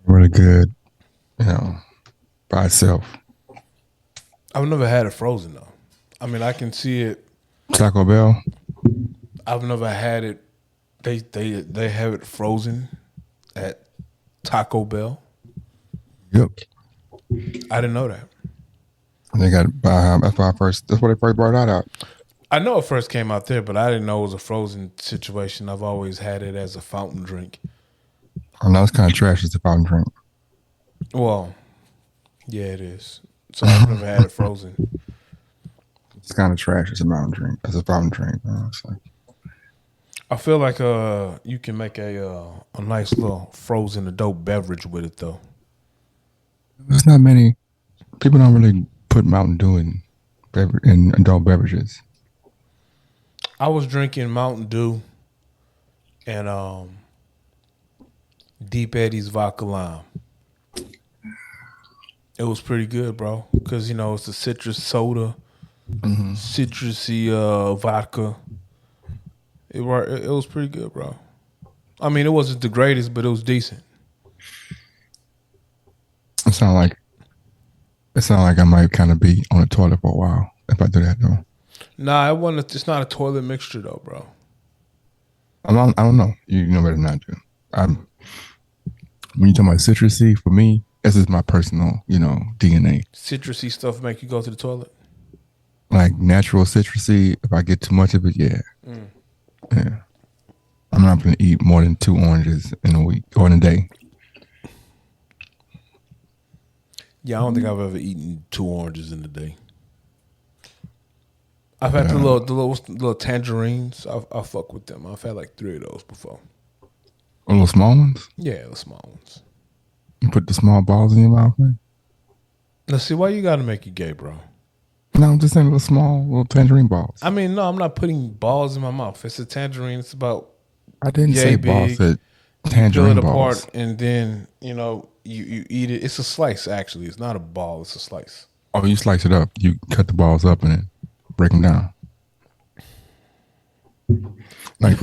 Really good, you know, by itself. I've never had it frozen though. I mean, I can see it. Taco Bell. I've never had it. They have it frozen at Taco Bell. Yep. I didn't know that. They got that's why I first. That's why they first brought that out. I know it first came out there, but I didn't know it was a frozen situation. I've always had it as a fountain drink. I know it's kind of trash. It's a fountain drink. Well, yeah, it is. So I've never had it frozen. It's kind of trash. It's a mountain drink. It's a fountain drink. It's like, I feel like you can make a nice little frozen adult beverage with it though. there's not many people don't really put Mountain Dew in adult beverages. I was drinking Mountain Dew and Deep Eddy's vodka lime. It was pretty good, bro. Because it's a citrus soda, citrusy vodka. It was pretty good, bro. I mean, it wasn't the greatest, but it was decent. It sound like I might kind of be on the toilet for a while if I do that though. Nah, it wasn't. It's not a toilet mixture though, bro. I don't know. You know better than I do. When you talk about citrusy, for me, this is my personal, DNA. Citrusy stuff make you go to the toilet. Like natural citrusy, if I get too much of it, yeah. Yeah. I'm not going to eat more than 2 oranges in a week or in a day. Yeah, I don't think I've ever eaten 2 oranges in a day. I've had the little tangerines. I fuck with them. I've had like 3 of those before. Little small ones? Yeah, the small ones. You put the small balls in your mouth, man? Let's see, why you gotta make it gay, bro? No, I'm just saying little tangerine balls. I mean, no, I'm not putting balls in my mouth. It's a tangerine. It's about I didn't say balls. I said tangerine tangerine balls. You peel it balls. apart and then, you eat it. It's a slice, actually. It's not a ball. It's a slice. Oh, you slice it up. You cut the balls up and then break them down. Like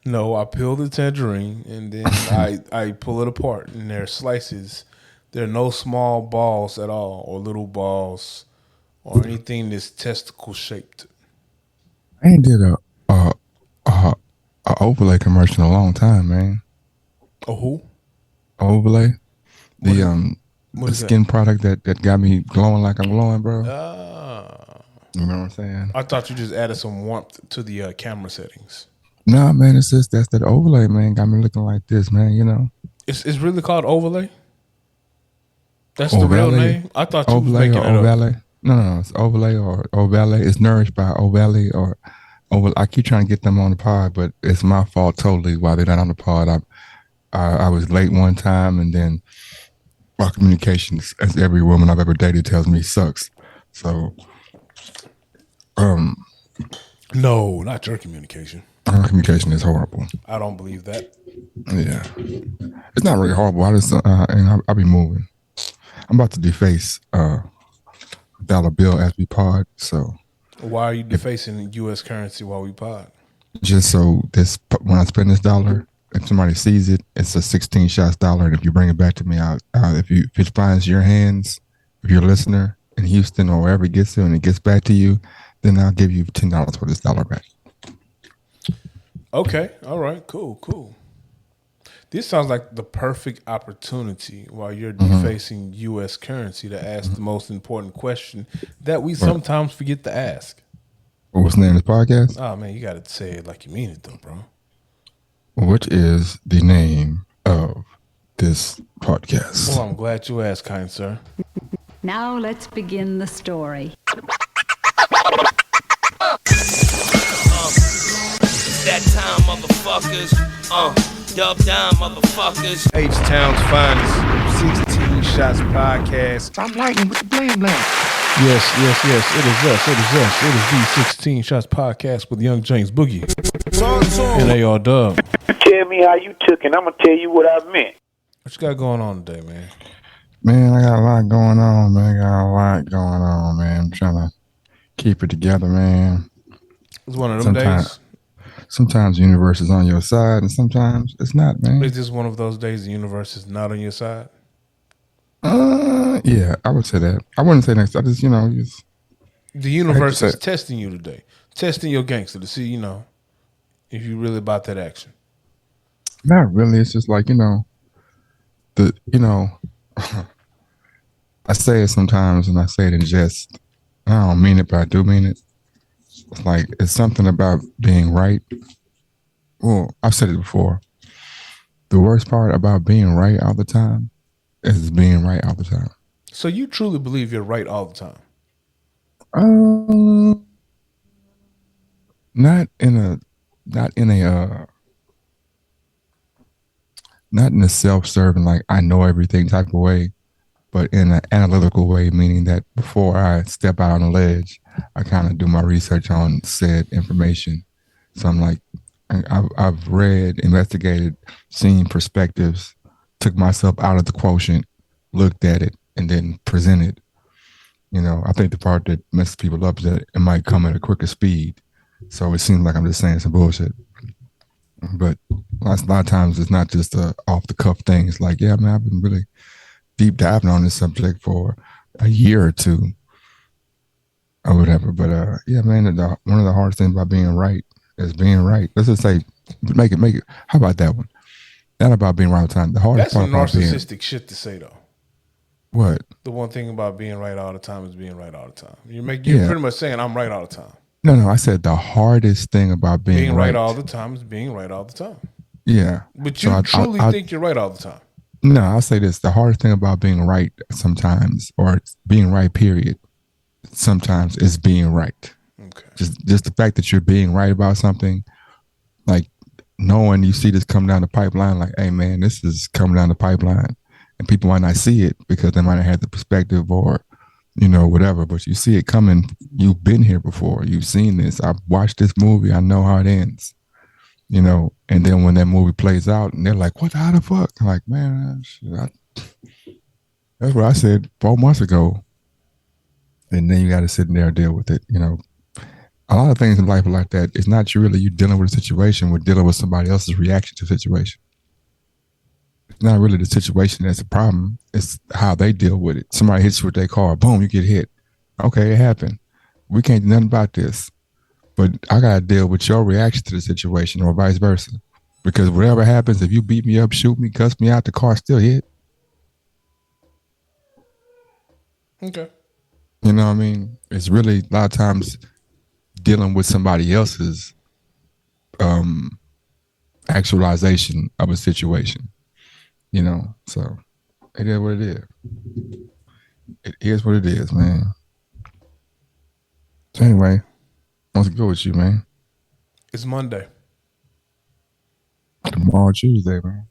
No, I peel the tangerine and then I pull it apart and there are slices. There are no small balls at all or little balls or anything that's testicle shaped. I ain't did a overlay commercial in a long time, man. Oh, who? Overlay. What The is skin product that got me glowing like I'm glowing, bro. that? You know what I'm saying? I thought you just added some warmth to the camera settings. Nah, man, it's just that's that overlay, man. Got me looking like this, man. It's really called Overlay? That's the real Overlay, name? I thought you was overlay making or it up. overlay. No, it's overlay or overlay. It's nourished by overlay or over. I keep trying to get them on the pod, but it's my fault totally why they're not on the pod. I was late one time, and then my communications, as every woman I've ever dated tells me, sucks. So, No, not your communication. our communication is horrible. I don't believe that. Yeah, it's not really horrible. I just and I'll be moving. I'm about to deface dollar bill as we pod, so Why are you defacing U.S. currency while we pod? just so this when I spend this dollar, if somebody sees it, it's a 16 shots dollar, and if you bring it back to me, if it finds your hands, if you're a listener in Houston or wherever it gets to, and it gets back to you, then I'll give you $10 for this dollar back. Okay. All right. Cool. This sounds like the perfect opportunity while you're defacing U.S. currency to ask the most important question that we sometimes forget to ask. What's the name of this podcast? Oh, man, you got to say it like you mean it, though, bro. What is the name of this podcast? Well, I'm glad you asked, kind sir. Now let's begin the story. That time, motherfuckers. Dub down, motherfuckers. H-Town's finest 16 Shots podcast. Stop lightning with the blam blam. Yes. It is us. It is the 16 Shots podcast with Young James Boogie and AR Dub. Tell me how you took it. I'm going to tell you what I meant. What you got going on today, man? Man, I got a lot going on, man. I'm trying to keep it together, man. It's one of them days. sometimes the universe is on your side and sometimes it's not, man. Is this one of those days the universe is not on your side? Yeah, I would say that. I wouldn't say next. I just, just, The I hate to universe say is it. testing you today, testing your gangster to see, if you really about that action. Not really. It's just like, the, I say it sometimes and I say it in jest. I don't mean it, but I do mean it. It's like, it's something about being right. Well, I've said it before. The worst part about being right all the time is being right all the time. So you truly believe you're right all the time? Um, not in a, not in a, not in a self-serving, like I know everything type of way, but in an analytical way, meaning that before I step out on the ledge, I kind of do my research on said information. So I'm like, I've read, investigated, seen perspectives, took myself out of the quotient, looked at it, and then presented. I think the part that messes people up is that it might come at a quicker speed. So it seems like I'm just saying some bullshit. But a lot of times it's not just off the cuff thing. It's like, yeah, man, I've been really deep diving on this subject for a year or two or whatever. But yeah, man, one of the hardest things about being right is being right. Let's just say, make it. How about that one? Not about being right all the time. The hardest That's part some about being narcissistic shit to say, though. what? The one thing about being right all the time is being right all the time. You're Yeah. pretty much saying I'm right all the time. No. I said the hardest thing about being Being right right. all the time is being right all the time. Yeah. But So you truly think you're right all the time. no, I'll say this: the hardest thing about being right sometimes, or being right, period, sometimes is being right. Okay. Just the fact that you're being right about something, like knowing you see this come down the pipeline, like, hey man, this is coming down the pipeline, and people might not see it because they might not have the perspective or whatever, but you see it coming. You've been here before. You've seen this. I've watched this movie. I know how it ends. And then when that movie plays out, and they're like, "What? How the fuck?" I'm like, man, that's what I said 4 months ago. And then you got to sit there and deal with it. A lot of things in life are like that. It's not you dealing with a situation. We're dealing with somebody else's reaction to the situation. It's not really the situation that's a problem. It's how they deal with it. Somebody hits you with their car. Boom, you get hit. Okay, it happened. We can't do nothing about this. But I got to deal with your reaction to the situation or vice versa. Because whatever happens, if you beat me up, shoot me, cuss me out, the car still hit. Okay. You know what I mean? It's really a lot of times dealing with somebody else's actualization of a situation. So it is what it is. It is what it is, man. So anyway, what's good with you, man? It's Monday. Tomorrow, Tuesday, man.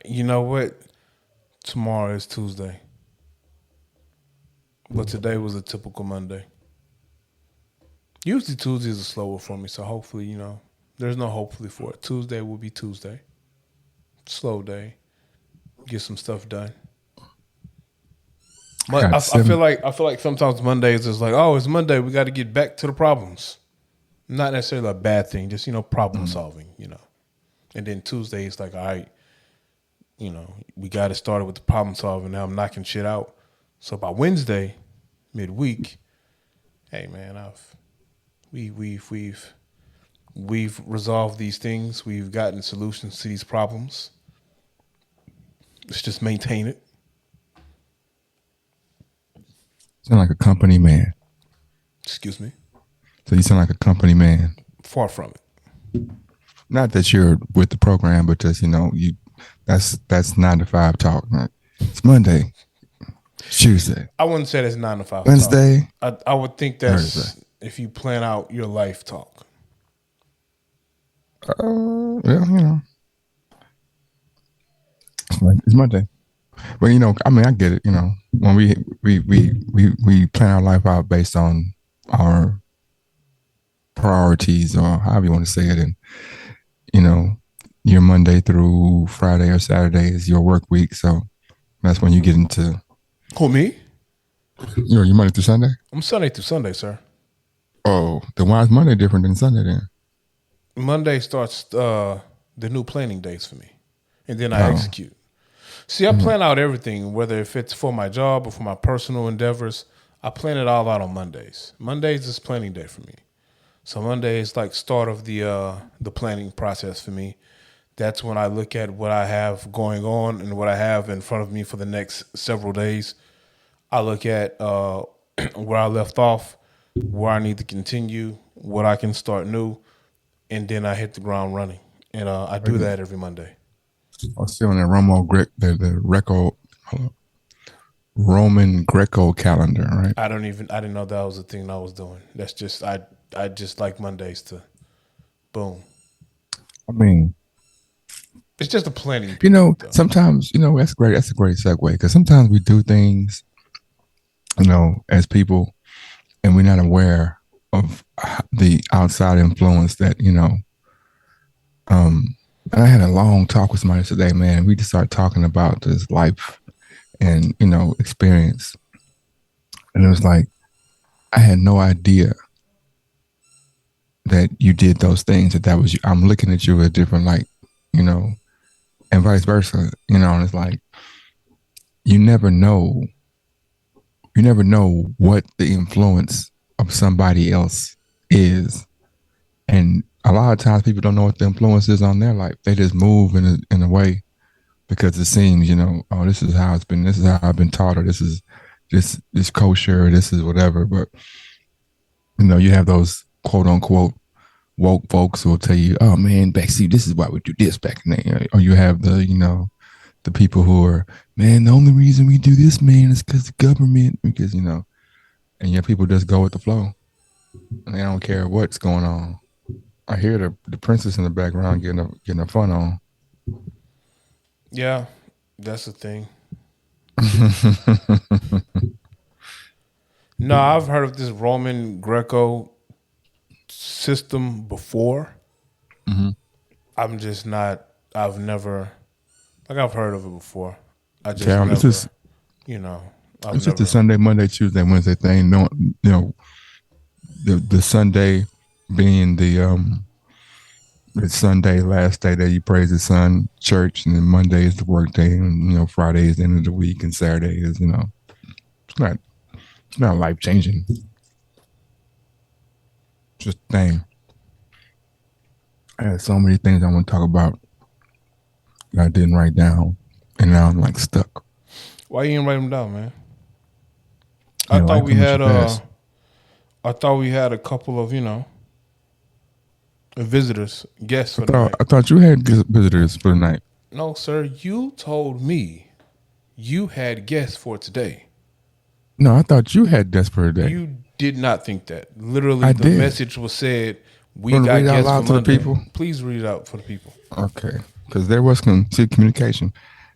You know what? Tomorrow is Tuesday. But today was a typical Monday. Usually Tuesdays are slower for me, so hopefully, there's no hopefully for it. Tuesday will be Tuesday. Slow day. Get some stuff done. I feel like sometimes Mondays is like, oh, it's Monday. We got to get back to the problems. Not necessarily a bad thing, just problem solving. And then Tuesday is like, all right, we got it started with the problem solving. Now I'm knocking shit out. So by Wednesday, midweek, hey man, we've resolved these things. We've gotten solutions to these problems. Let's just maintain it. Sound like a company man. Excuse me. So you sound like a company man. Far from it. Not that you're with the program, but just that's 9 to 5 talk. Right? It's Monday, Tuesday. I wouldn't say that's 9 to 5 Wednesday. talk. I would think that's Thursday. if you plan out your life talk. Well, it's Monday. But I get it. When we plan our life out based on our priorities or however you want to say it, and your Monday through Friday or Saturday is your work week, so that's when you get into. Who, me? Your Monday through Sunday. I'm Sunday through Sunday, sir. Oh, then why is Monday different than Sunday then? Monday starts the new planning days for me, and then I Oh, execute. See, I plan out everything, whether if it's for my job or for my personal endeavors. I plan it all out on Mondays. Mondays is planning day for me. So Monday is like start of the planning process for me. That's when I look at what I have going on and what I have in front of me for the next several days. I look at where I left off, where I need to continue, what I can start new, and then I hit the ground running. And I do that every Monday. I was still on the the Roman Greco calendar, right? I didn't know that was the thing I was doing. That's just I just like Mondays to boom. I mean, It's just a planning though. sometimes, that's great. That's a great segue because sometimes we do things, as people, and we're not aware of the outside influence that, um, and I had a long talk with somebody today, man. We just started talking about this life and, experience. And it was like, I had no idea that you did those things, that was you. I'm looking at you with a different light, you know, and vice versa, and it's like, you never know, what the influence of somebody else is. And a lot of times people don't know what the influence is on their life. They just move in a way because it seems, oh, this is how it's been, this is how I've been taught, or this is this kosher, or this is whatever. But you have those quote unquote woke folks who will tell you, oh man, see, this is why we do this back in the, or you have the people who are, man, the only reason we do this, man, is because the government, because and yeah, people just go with the flow and they don't care what's going on. I hear the princess in the background getting a fun on. Yeah, that's the thing. No, I've heard of this Roman Greco system before. Mm-hmm. I'm just not. I've never. Like I've heard of it before. I just Yeah, never. You know, I've it's just the never. Sunday, Monday, Tuesday, Wednesday thing. No, the Sunday being the Sunday last day that you praise the sun, church, and then Monday is the work day, and Friday is the end of the week, and Saturday is it's not life changing. Just a thing. I had so many things I want to talk about that I didn't write down, and now I'm like stuck. Why you didn't write them down, man? I Yeah, thought life we comes had. too fast. I thought we had a couple of visitors, guests I for the thought night. I thought you had visitors for the night. No, sir. You told me you had guests for today. No, I thought you had guests for the day. You did not think that. Literally, I the did. message was said, we Want to got read out guests for loud to the Monday. people? Please read it out for the people. Okay, because there was communication.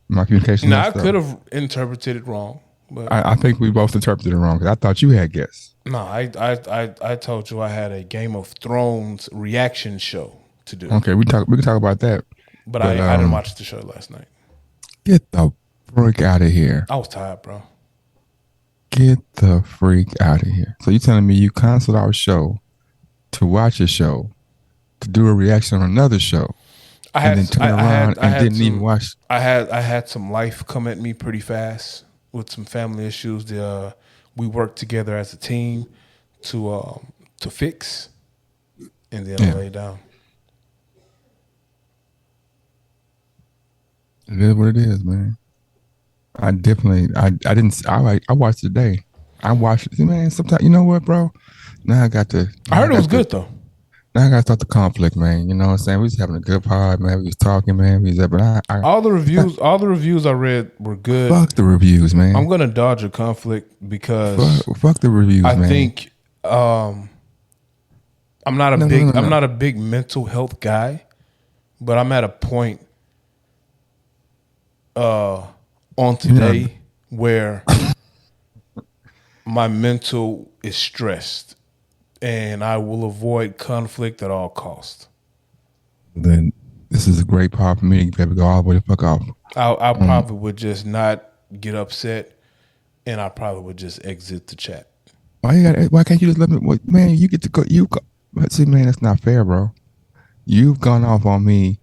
My communication Now, I messed up. could have interpreted it wrong, but I think we both interpreted it wrong because I thought you had guests. no, I told you I had a Game of Thrones reaction show to do. Okay, we can talk about that. But I didn't watch the show last night. Get the freak out of here. I was tired, bro. Get the freak out of here. So you telling me you canceled our show to watch a show, to do a reaction on another show, and then turn around and didn't even watch? I had some life come at me pretty fast with some family issues. We worked together as a team to fix, and then I lay down. It is what it is, man. I watched it today. I watched it, man. Sometimes, you know what, bro? Now I got to. I heard it was good though. Now I got to start the conflict, man. You know what I'm saying? We was having a good pod, man. We was talking, man. All the reviews I read were good. Fuck the reviews, man. I'm gonna dodge a conflict because fuck the reviews, man. I think I'm not a big mental health guy, but I'm at a point on today where my mental is stressed and I will avoid conflict at all costs. Then this is a great part for me to be able to go all the way the fuck off. I probably would just not get upset and I probably would just exit the chat. Why can't you just let me, man, you get to go, but see, man, that's not fair, bro. You've gone off on me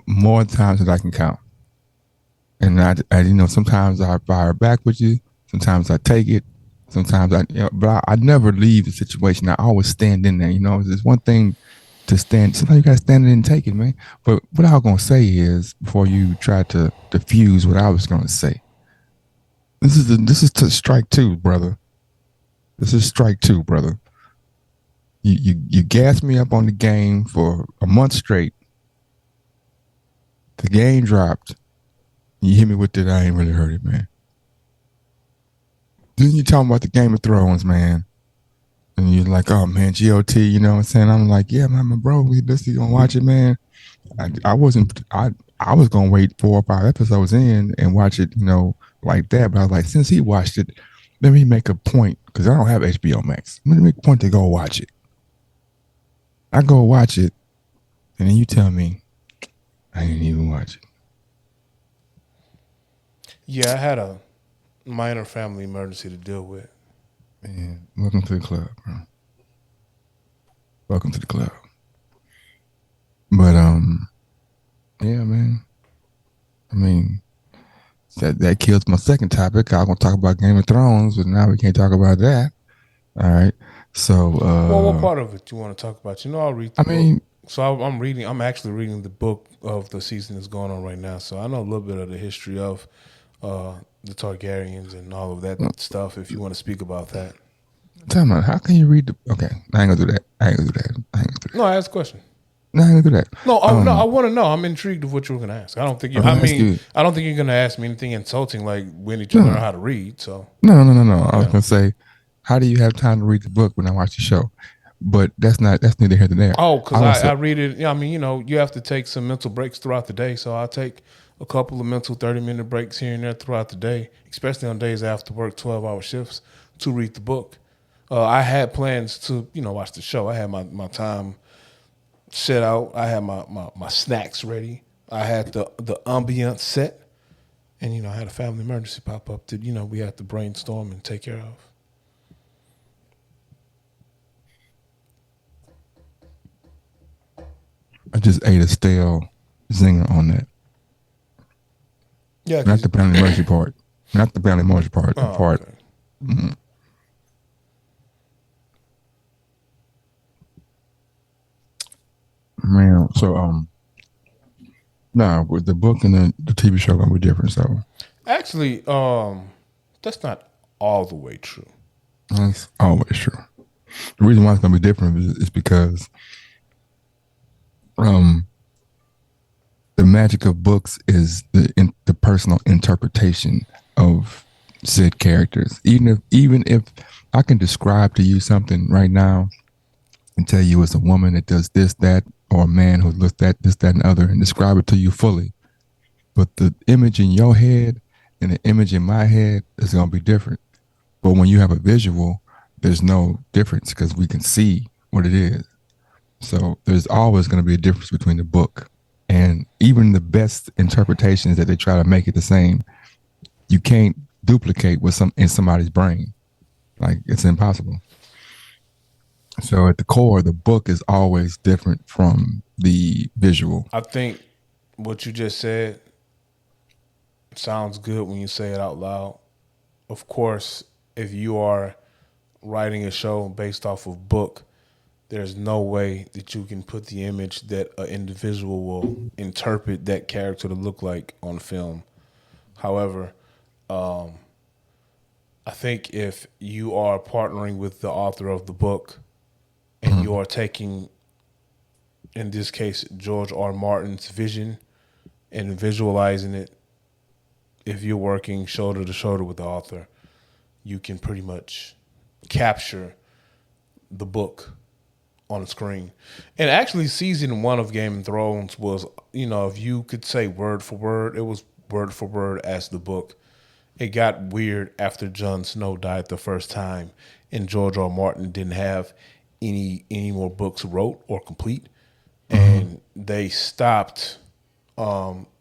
more times than I can count. And sometimes I fire back with you. Sometimes I take it. Sometimes but I never leave the situation. I always stand in there. There's one thing to stand. Sometimes you got to stand in and take it, man. But what I was going to say is, before you try to diffuse what I was going to say, this is to strike two, brother. This is strike two, brother. You gassed me up on the game for a month straight. The game dropped. You hit me with that. I ain't really heard it, man. Then you talking about the Game of Thrones, man. And you're like, oh man, GOT, you know what I'm saying? I'm like, yeah, man, bro, we basically gonna watch it, man. I was gonna wait 4 or 5 episodes in and watch it, like that. But I was like, since he watched it, let me make a point, because I don't have HBO Max. Let me make a point to go watch it. I go watch it, and then you tell me I didn't even watch it. Yeah, I had a minor family emergency to deal with. Man, welcome to the club, bro. Welcome to the club. But yeah, man. I mean, that kills my second topic. I was gonna talk about Game of Thrones, but now we can't talk about that. All right. So Well, what part of it you want to talk about? I'll read the book. So I'm reading. I'm actually reading the book of the season that's going on right now. So I know a little bit of the history of the Targaryens and all of that stuff. If you want to speak about that. Tell me, how can you read the? Okay, I ain't gonna do that. No, I asked a question. No, I ain't gonna do that. No, I want to know. I'm intrigued of what you were gonna ask. I don't think you. I don't think you're gonna ask me anything insulting like we need to learn how to read. So no. I was gonna say, how do you have time to read the book when I watch the show? But that's neither here nor there. Oh, because I read it. Yeah, I mean, you have to take some mental breaks throughout the day. So I take a couple of mental 30-minute breaks here and there throughout the day, especially on days after work 12-hour shifts, to read the book. I had plans to, watch the show. I had my time set out. I had my snacks ready. I had the ambiance set. And, I had a family emergency pop up that, we had to brainstorm and take care of. I just ate a stale zinger on that. Yeah, not the family emergency part. Not the family emergency part. The part. Okay. Mm-hmm. Man, so with the book and the TV show gonna be different. So actually, that's not all the way true. That's always true. The reason why it's gonna be different is because the magic of books is the personal interpretation of said characters. Even if I can describe to you something right now and tell you it's a woman that does this, that, or a man who looks that, this, that, and other, and describe it to you fully. But the image in your head and the image in my head is going to be different. But when you have a visual, there's no difference because we can see what it is. So there's always going to be a difference between the book and even the best interpretations that they try to make it the same. You can't duplicate what's in somebody's brain. Like, it's impossible. So at the core, the book is always different from the visual. I think what you just said sounds good when you say it out loud. Of course, if you are writing a show based off of book, there's no way that you can put the image that an individual will interpret that character to look like on film. However, I think if you are partnering with the author of the book and you are taking, in this case, George R. Martin's vision and visualizing it, if you're working shoulder to shoulder with the author, you can pretty much capture the book on the screen. And actually, season 1 of Game of Thrones was, if you could say word for word, it was word for word as the book. It got weird after Jon Snow died the first time and George R. Martin didn't have any more books wrote or complete. And they stopped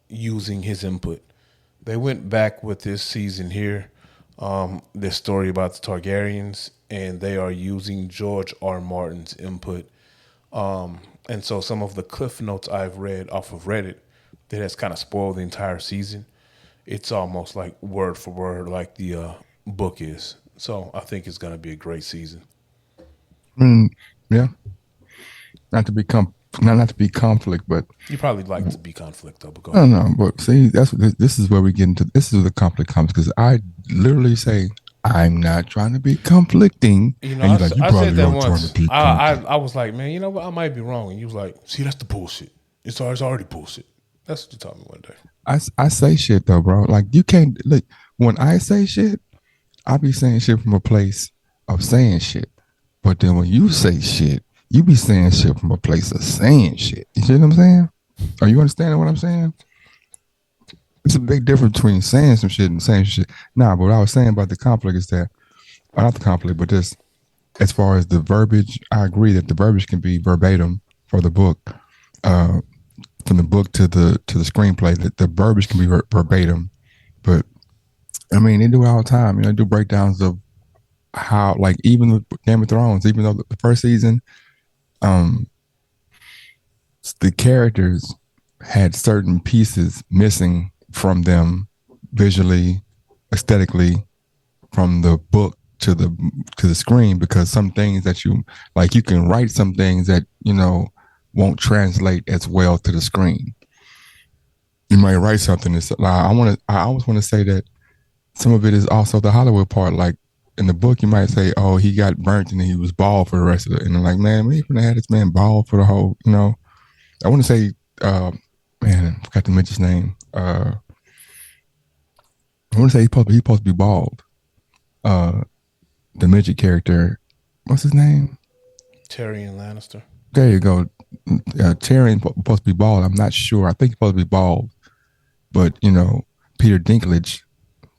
using his input. They went back with this season here, this story about the Targaryens, and they are using George R. Martin's input. And so some of the cliff notes I've read off of Reddit that has kind of spoiled the entire season. It's almost like word for word like the book is. So I think it's going to be a great season. Yeah, not to be not to be conflict, but You probably like to be conflict though, but go I don't ahead. know. But see, that's what this is where we get into. This is where the conflict comes because I literally say I'm not trying to be conflicting, You know, and you're like, you I said probably that are trying to once. be conflict. I was like, man, you know what? I might be wrong. And you was like, see, that's the bullshit. It's already bullshit. That's what you told me one day. I say shit though, bro. Like you can't look when I say shit, I be saying shit from a place of saying shit. But then when you say shit, you be saying shit from a place of saying shit. You see what I'm saying? Are you understanding what I'm saying? It's a big difference between saying some shit and saying shit. Nah, but what I was saying about the conflict is that, or not the conflict, but just as far as the verbiage, I agree that the verbiage can be verbatim for the book, uh, from the book to the screenplay. That the verbiage can be verbatim, but I mean they do it all the time. You know, they do breakdowns of how, like even with Game of Thrones, even though the first season, um, the characters had certain pieces missing from them visually, aesthetically, from the book to the screen because some things that you like you can write some things that won't translate as well to the screen. You might write something that's like I always want to say that some of it is also the Hollywood part. Like in the book, you might say, "Oh, he got burnt and he was bald for the rest of it," and I'm like, "Man, we even had this man bald for the whole." I want to say, man, I forgot to mention his name. I want to say he's supposed to be bald. Uh, the midget character, what's his name? Tyrion Lannister. There you go. Tyrion supposed to be bald. I'm not sure. I think he's supposed to be bald, but Peter Dinklage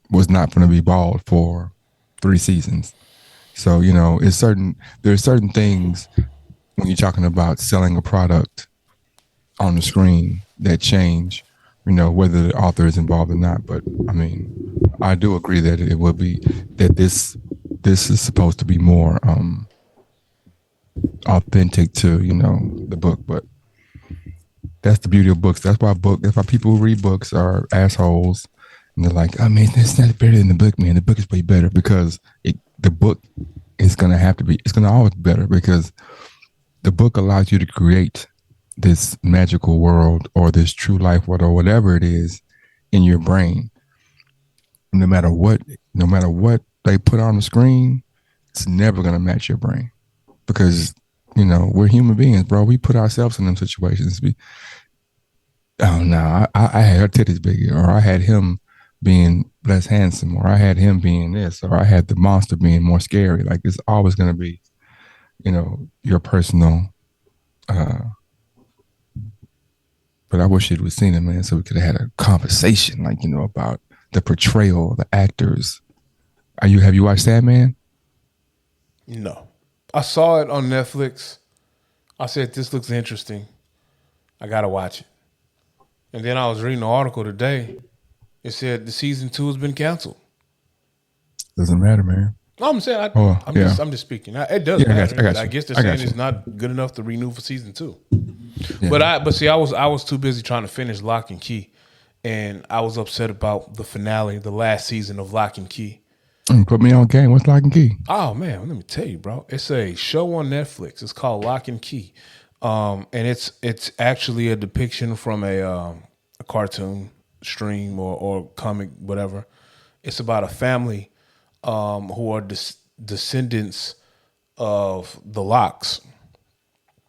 was not going to be bald for 3 seasons. So there's certain things when you're talking about selling a product on the screen that change, whether the author is involved or not. But I mean, I do agree that it will be that this is supposed to be more authentic to the book. But that's the beauty of books. That's why people who read books are assholes, and they're like, I mean, it's not better than the book, man. The book is way better because the book is gonna have to be. It's gonna always be better because the book allows you to create this magical world or this true life world or whatever it is in your brain. No matter what they put on the screen, it's never gonna match your brain because we're human beings, bro. We put ourselves in them situations. Oh no, I had her titties bigger, or I had him being less handsome, or I had him being this, or I had the monster being more scary. Like it's always gonna be, your personal. But I wish you'd seen it, man, so we could have had a conversation, like about the portrayal, the actors. Have you watched Sandman? No. I saw it on Netflix. I said, this looks interesting. I got to watch it. And then I was reading an article today. It said the season 2 has been canceled. Doesn't matter, man. No, I'm saying, I'm just speaking. It does matter. I got you. I guess they're saying it's not good enough to renew for season 2. Yeah. But see, I was too busy trying to finish Lock and Key. And I was upset about the finale, the last season of Lock and Key. Put me on game. What's Lock and Key? Oh man, let me tell you, bro. It's a show on Netflix. It's called Lock and Key, and it's actually a depiction from a cartoon stream or comic, whatever. It's about a family who are descendants of the Locks.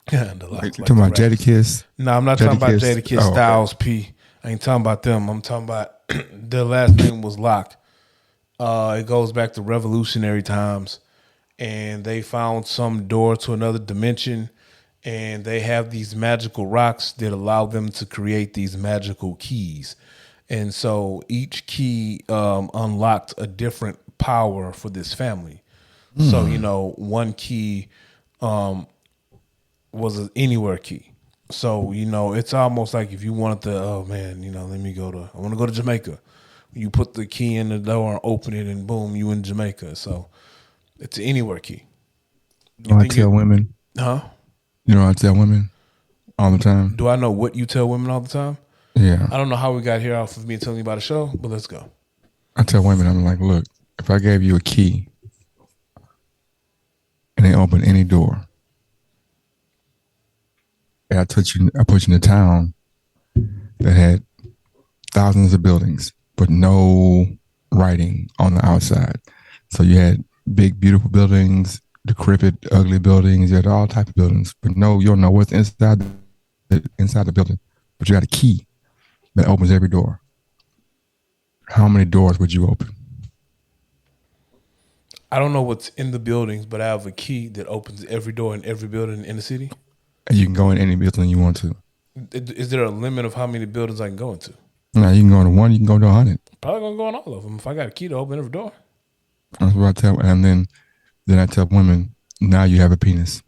The Locks. Like talking about Jadakiss? No, I'm not talking about Jadakiss Styles P. I ain't talking about them. I'm talking about their last name was Locke. It goes back to revolutionary times, and they found some door to another dimension, and they have these magical rocks that allow them to create these magical keys. And so each key unlocked a different power for this family. So, one key was an anywhere key. So, it's almost like if you wanted to, oh man, I want to go to Jamaica. You put the key in the door and open it, and boom, you in Jamaica. So it's an anywhere key. I tell women. Huh? You know, I tell women. all the time. Do I know what you tell women all the time? Yeah. I don't know how we got here off of me telling you about a show, but let's go. I tell women, I'm like, look, if I gave you a key and they open any door, and I put you in a town that had thousands of buildings, but no writing on the outside. So you had big, beautiful buildings, decrepit, ugly buildings. You had all types of buildings, but no, you don't know what's inside the building. But you got a key that opens every door. How many doors would you open? I don't know what's in the buildings, but I have a key that opens every door in every building in the city. And you can go in any building you want to. Is there a limit of how many buildings I can go into? No, you can go to one, you can go to 100. Probably gonna go in all of them if I got a key to open every door. That's what I tell, and then I tell women, now you have a penis.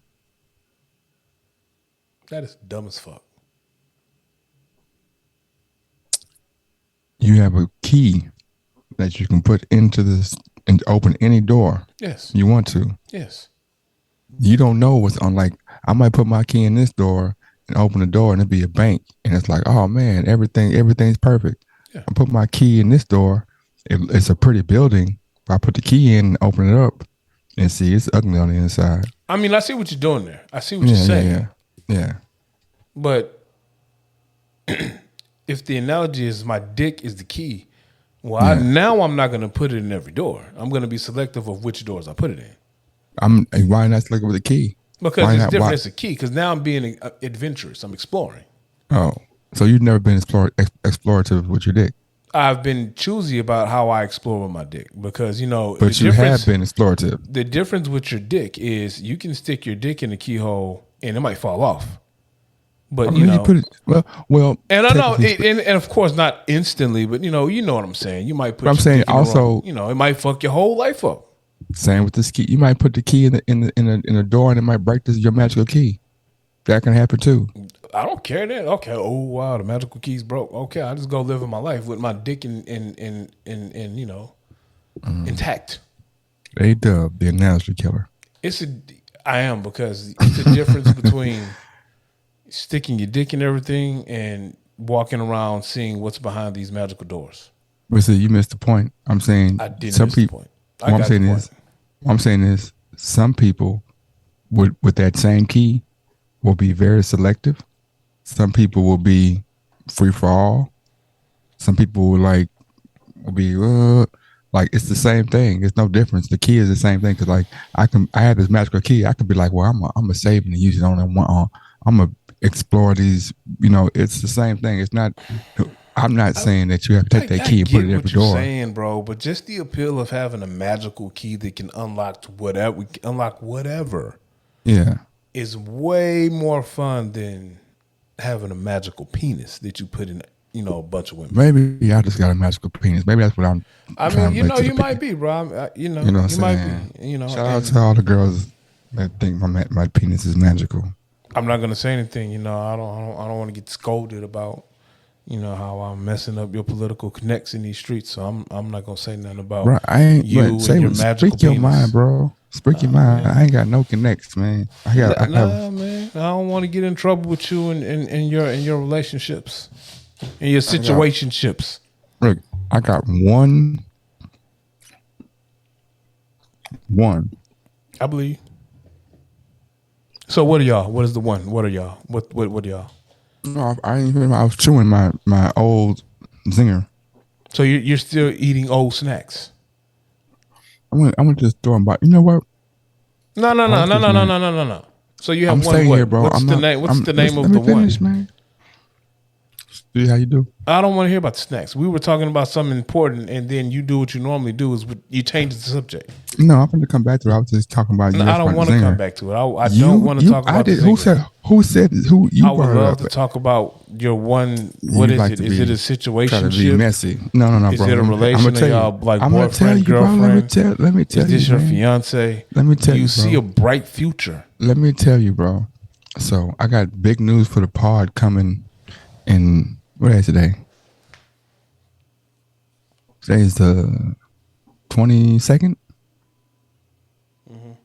That is dumb as fuck. You have a key that you can put into this and open any door Yes. you want to. Yes. You don't know what's on. Like, I might put my key in this door and open the door and it'd be a bank. And it's like, oh man, everything's perfect. Yeah. I put my key in this door. It's a pretty building. I put the key in and open it up and see it's ugly on the inside. I mean, I see what you're doing there. I see what you're saying. Yeah. But if the analogy is my dick is the key, well, now I'm not going to put it in every door. I'm going to be selective of which doors I put it in. Why not select with a key? Because it's different as a key. Because now I'm being adventurous. I'm exploring. Oh, so you've never been explorative with your dick? I've been choosy about how I explore with my dick because, But you have been explorative. The difference with your dick is you can stick your dick in the keyhole and it might fall off. But, you put it, well, and I know, and of course not instantly, but you know what I'm saying. You might put. I'm saying also, it might fuck your whole life up. Same with this key. You might put the key in the door and it might break your magical key. That can happen too. I don't care that. Okay. Oh wow, the magical key's broke. Okay, I just go living my life with my dick intact. A-Dub, the analogy killer. I am because it's the difference between sticking your dick in everything and walking around seeing what's behind these magical doors. But see, you missed the point. I'm saying I didn't miss the point. What I'm saying is some people with that same key will be very selective. Some people will be free for all. Some people will be like it's the same thing. It's no difference. The key is the same thing because like I have this magical key. I could be like, well, I'm a save and use it on that one. I'm a explore these. It's the same thing. It's not. I'm not saying that you have to take that key and put it at every door. What you're saying, bro, but just the appeal of having a magical key that can unlock whatever. Yeah, is way more fun than having a magical penis that you put in. A bunch of women. Maybe I just got a magical penis. Maybe that's what I'm. I mean, you might be, bro. You might be. Shout out to all the girls that think my penis is magical. I'm not gonna say anything. I don't want to get scolded about. How I'm messing up your political connects in these streets. So I'm not gonna say nothing about bro, I ain't, you and your magical speak your penis. mind, bro. Speak your mind. I ain't got no connects, man. Man. I don't want to get in trouble with you in your relationships, in your situationships. Look, I got one. I believe. So what are y'all? What is the one? What are y'all? What are y'all? No, I was chewing my old zinger. So you're still eating old snacks? I went to the store and bought. You know what? No. So you have I'm one. staying What? here, bro. What's the name? What's the name of the finish, one? Man. See how you do? I don't want to hear about the snacks. We were talking about something important, and then you do what you normally do is you change the subject. No, I'm going to come back to it. I was just talking about. No, I don't want to come back to it. I don't want to talk about. I did. Who said? Who? You I would love to talk about your one. What is it? Is it a situation? Try to be messy. No, is bro. Is it a relation? Are y'all like boyfriend, girlfriend? Let me tell you. Is this your fiance? Let me tell you. Do you see a bright future? Let me tell you, bro. So I got big news for the pod coming in. What is today? Today is the 22nd,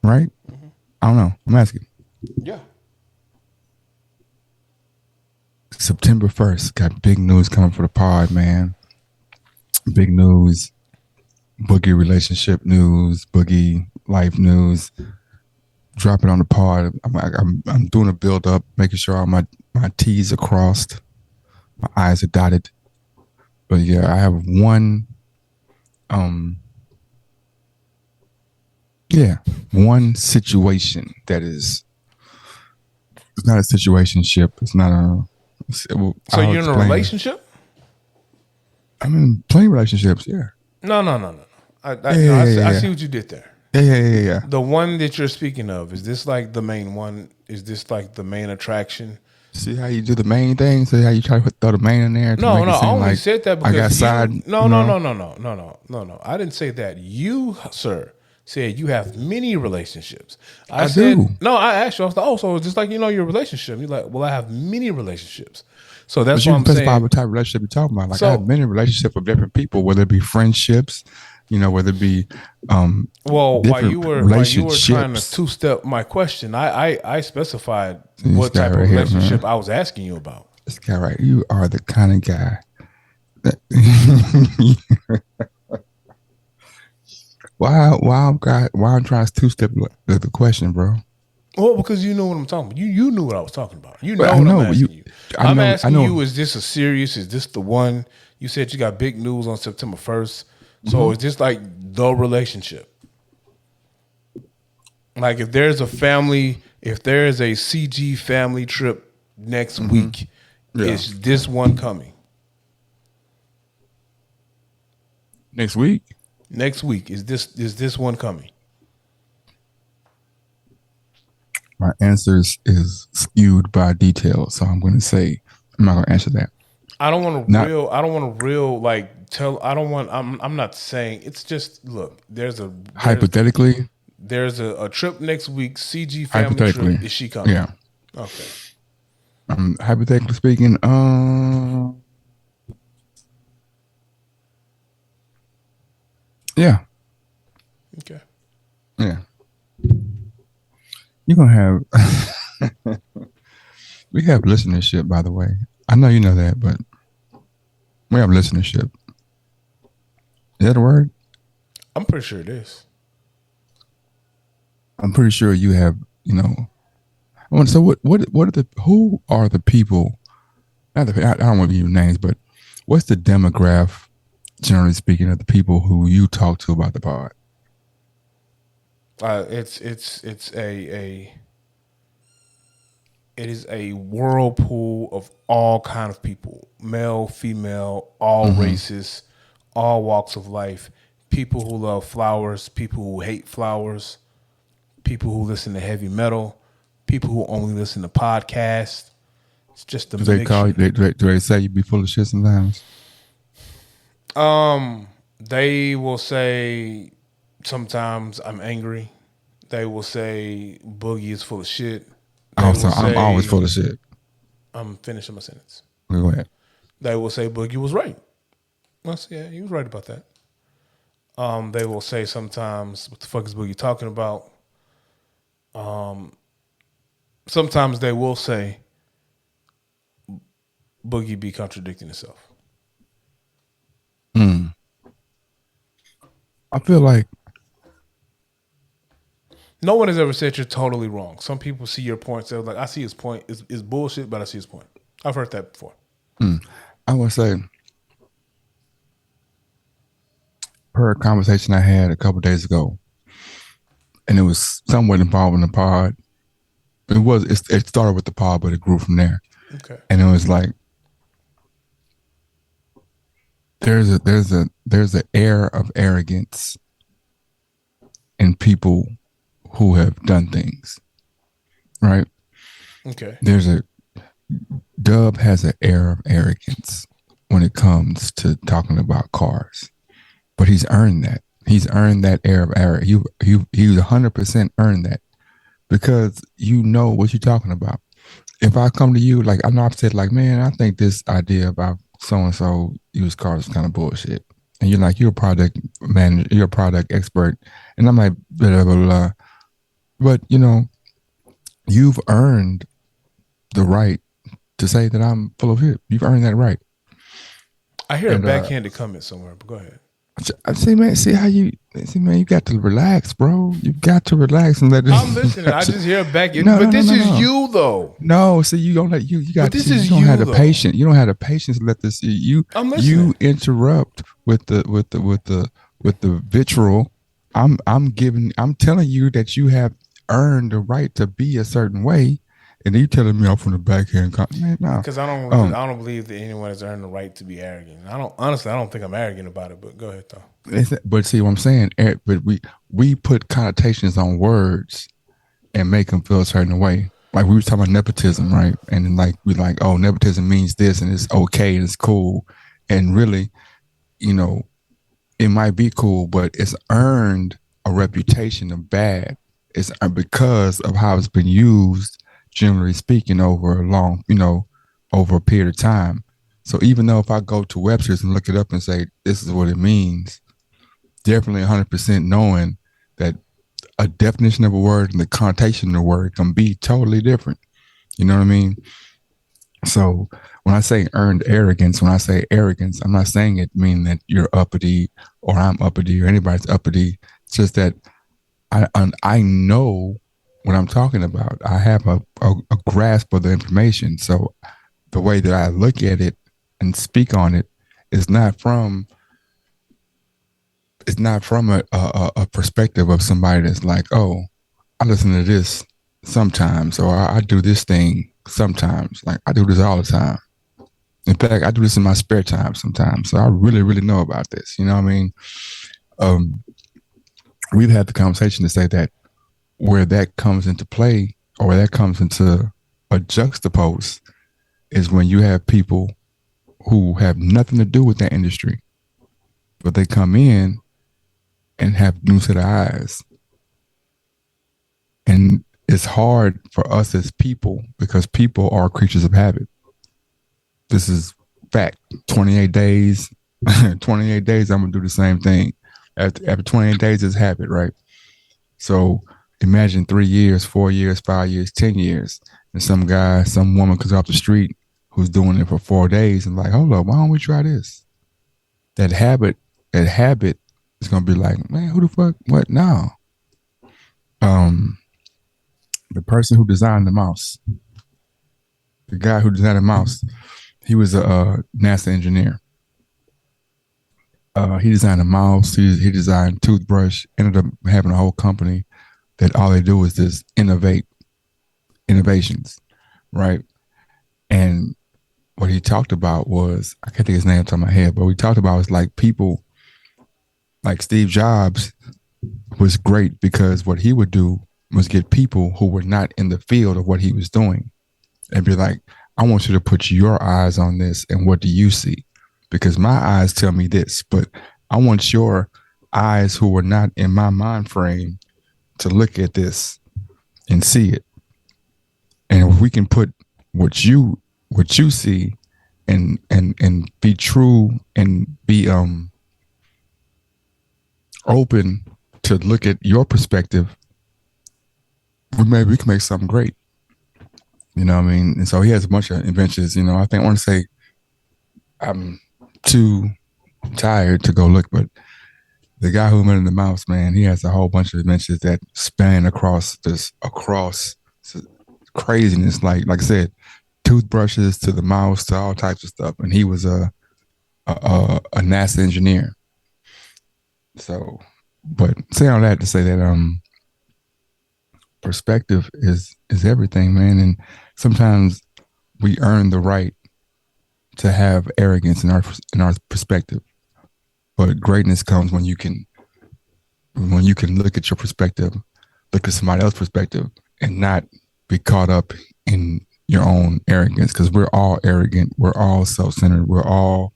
right? I don't know. I'm asking. Yeah. September 1st, got big news coming for the pod, man. Big news, Boogie relationship news, Boogie life news. Drop it on the pod. I'm doing a build up, making sure all my T's are crossed, my I's are dotted. But yeah, I have one. Um, yeah, one situation that is. It's not a situationship. It's not a. So I'll you're in a explain. relationship? I'm in plenty of relationships. Yeah. No. I see what you did there. Yeah. The one that you're speaking of, is this like the main one? Is this like the main attraction? See how you do the main thing? See how you try to throw the main in there? To No, make no. it I seem only like said that because I got you, side. no, you no, know? no. I didn't say that. You, sir, said you have many relationships. I said, do. No, I asked you. I was like, oh, so it's just like your relationship. You're like, well, I have many relationships. So that's But you what can I'm specify saying. what type of relationship you're talking about. Like So- I have many relationships with different people, whether it be friendships, whether it be Well, while different you were trying to two-step my question, I specified This what guy type of right here, relationship man. I was asking you about. This guy, right? You are the kind of guy that why I'm trying to two-step the question, bro. Well, because you know what I'm talking about. You knew what I was talking about. You know But what I'm asking you. I'm I asking know. you, is this a serious? Is this the one? You said you got big news on September 1st. So is this like the relationship? Like if there's a CG family trip next week, Yeah. is this one coming? Next week? Next week, is this one coming? My answers is skewed by detail, so I'm going to say I'm not going to answer that. I'm not saying, it's just, look, Hypothetically, there's a trip next week, CG family trip. Is she coming? Yeah. Okay. Hypothetically speaking, yeah, Okay. yeah. You're gonna have we have listenership, by the way. I know you know that, but we have listenership. Is that a word? I'm pretty sure it is. I'm pretty sure you have, So who are the people? I don't want to use names, but what's the demographic, generally speaking, of the people who you talk to about the pod? It is a whirlpool of all kind of people, male, female, all races, all walks of life. People who love flowers, people who hate flowers, people who listen to heavy metal, people who only listen to podcasts. It's just a Do they call you? Do they say you be full of shit sometimes? They will say sometimes I'm angry. They will say Boogie is full of shit. I'm always full of shit. I'm finishing my sentence. Go ahead. They will say Boogie was right. I say, yeah, he was right about that. They will say sometimes, what the fuck is Boogie talking about? Sometimes they will say Boogie be contradicting himself. I feel like no one has ever said you're totally wrong. Some people see your points. They're like, I see his point. It's bullshit, but I see his point. I've heard that before. I would say, per a conversation I had a couple of days ago, and it was somewhat involving the pod. It started with the pod, but it grew from there. Okay. And it was like there's an air of arrogance in people who have done things, right? Okay. Dub has an air of arrogance when it comes to talking about cars, but he's earned that. He's earned that air of arrogance. He's 100% earned that because you know what you're talking about. If I come to you, like I know I've said, like, man, I think this idea about so-and-so used cars is kind of bullshit. And you're like, you're a product manager, you're a product expert. And I'm like, blah, blah, blah. But, you've earned the right to say that I'm full of shit. You've earned that right. I hear And a backhanded comment somewhere, but go ahead. I see, man. See, man. You got to relax, bro. You got to relax and let this. I'm listening. I just hear a back. No, but no, no, this no, is no. you though. No, see, you don't let you. You got. But this See, is you don't you, have the though. patience. You don't have the patience to let this. I'm You listening. interrupt with the vitriol. I'm telling you that you have earned the right to be a certain way, and you telling me off from the backhand. Man, no. Because I don't believe that anyone has earned the right to be arrogant. I don't think I'm arrogant about it. But go ahead though. But see what I'm saying. But we put connotations on words and make them feel a certain way. Like we were talking about nepotism, right? And then like we like, oh, nepotism means this and it's okay and it's cool. And really, you know, it might be cool, but it's earned a reputation of bad. It's because of how it's been used, generally speaking, over a long, over a period of time. So even though if I go to Webster's and look it up and say this is what it means, definitely 100% knowing that a definition of a word and the connotation of the word can be totally different. You know what I mean? So when I say earned arrogance, when I say arrogance, I'm not saying it meaning that you're uppity or I'm uppity or anybody's uppity. It's just that I know what I'm talking about. I have a grasp of the information. So the way that I look at it and speak on it is not from a perspective of somebody that's like, oh, I listen to this sometimes, or I do this thing sometimes. Like I do this all the time. In fact, I do this in my spare time sometimes. So I really, really know about this. You know what I mean? We've had the conversation to say that where that comes into play or where that comes into a juxtapose is when you have people who have nothing to do with that industry, but they come in and have new set of eyes. And it's hard for us as people because people are creatures of habit. This is fact. 28 days, 28 days, I'm going to do the same thing. After 28 days, it's habit, right? So imagine 3 years, 4 years, 5 years, 10 years. And some guy, some woman comes off the street who's doing it for 4 days and like, hold up, why don't we try this? That habit is going to be like, man, who the fuck? What now? The person who designed the mouse, the guy who designed the mouse, he was a NASA engineer. He designed a mouse. He designed toothbrush. Ended up having a whole company that all they do is just innovations, right? And what he talked about was, I can't think his name off my head, but what he talked about was like people like Steve Jobs was great because what he would do was get people who were not in the field of what he was doing and be like, I want you to put your eyes on this and what do you see? Because my eyes tell me this, but I want your eyes who are not in my mind frame to look at this and see it. And if we can put what you see and be true and be open to look at your perspective, we can make something great. You know what I mean? And so he has a bunch of inventions. You know, I want to say I'm too tired to go look, but the guy who invented the mouse, man, he has a whole bunch of inventions that span across craziness. Like I said, toothbrushes to the mouse to all types of stuff. And he was a NASA engineer. So, but saying all that to say that perspective is everything, man. And sometimes we earn the right to have arrogance in our perspective. But greatness comes when you can look at your perspective, look at somebody else's perspective, and not be caught up in your own arrogance. Because we're all arrogant, we're all self-centered, we're all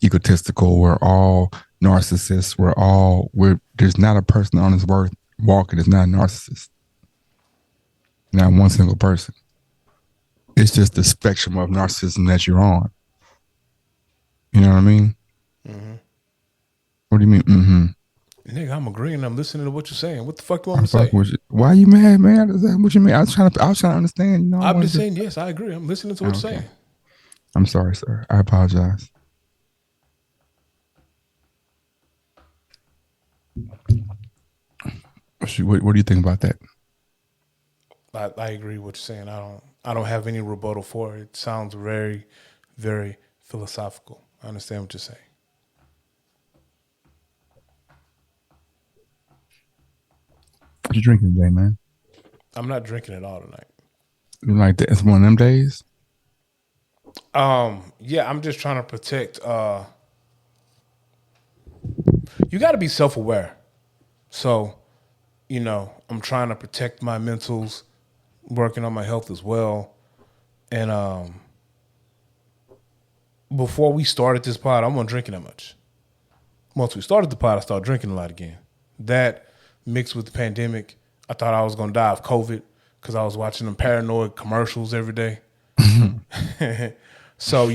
egotistical, we're all narcissists, there's not a person on this earth walking that's not a narcissist. Not one single person. It's just the spectrum of narcissism that you're on. You know what I mean? Mm-hmm. What do you mean? Mm-hmm. Nigga, I'm agreeing. I'm listening to what you're saying. What the fuck do you want me to say? Why you mad, man? Is that what you mean? I was trying to understand. You know, I I've been wanted to. saying yes. I agree. I'm listening to what you're Okay. saying. I'm sorry, sir. I apologize. What do you think about that? I agree with what you're saying. I don't have any rebuttal for it. It sounds very, very philosophical. I understand what you're saying. What you drinking today, man? I'm not drinking at all tonight. You like that? It's one of them days. Yeah, I'm just trying to protect. You got to be self-aware. So, I'm trying to protect my mentals, working on my health as well. And before we started this pod, I wasn't drinking that much. Once we started the pod, I started drinking a lot again. That mixed with the pandemic, I thought I was going to die of COVID because I was watching them paranoid commercials every day. So,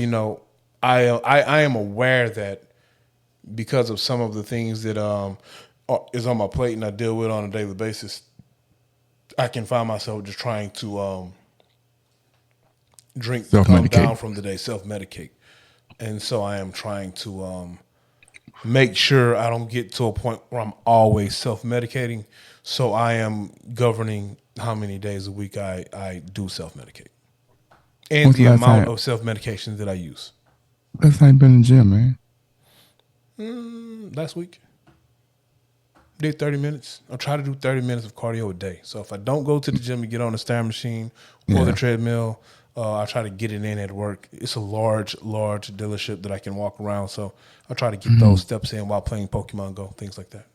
I am aware that because of some of the things that is on my plate and I deal with on a daily basis, I can find myself just trying to drink to calm down Self-medicate. from the day, self-medicate. And so I am trying to make sure I don't get to a point where I'm always self-medicating. So I am governing how many days a week I do self-medicate and When's the the last amount time? of self-medication that I use. Last time you been in the gym, man. Last week, did 30 minutes. I try to do 30 minutes of cardio a day. So if I don't go to the gym and get on the stair machine or the Yeah. treadmill, I try to get it in at work. It's a large dealership that I can walk around. So I try to get those steps in while playing Pokemon Go, things like that.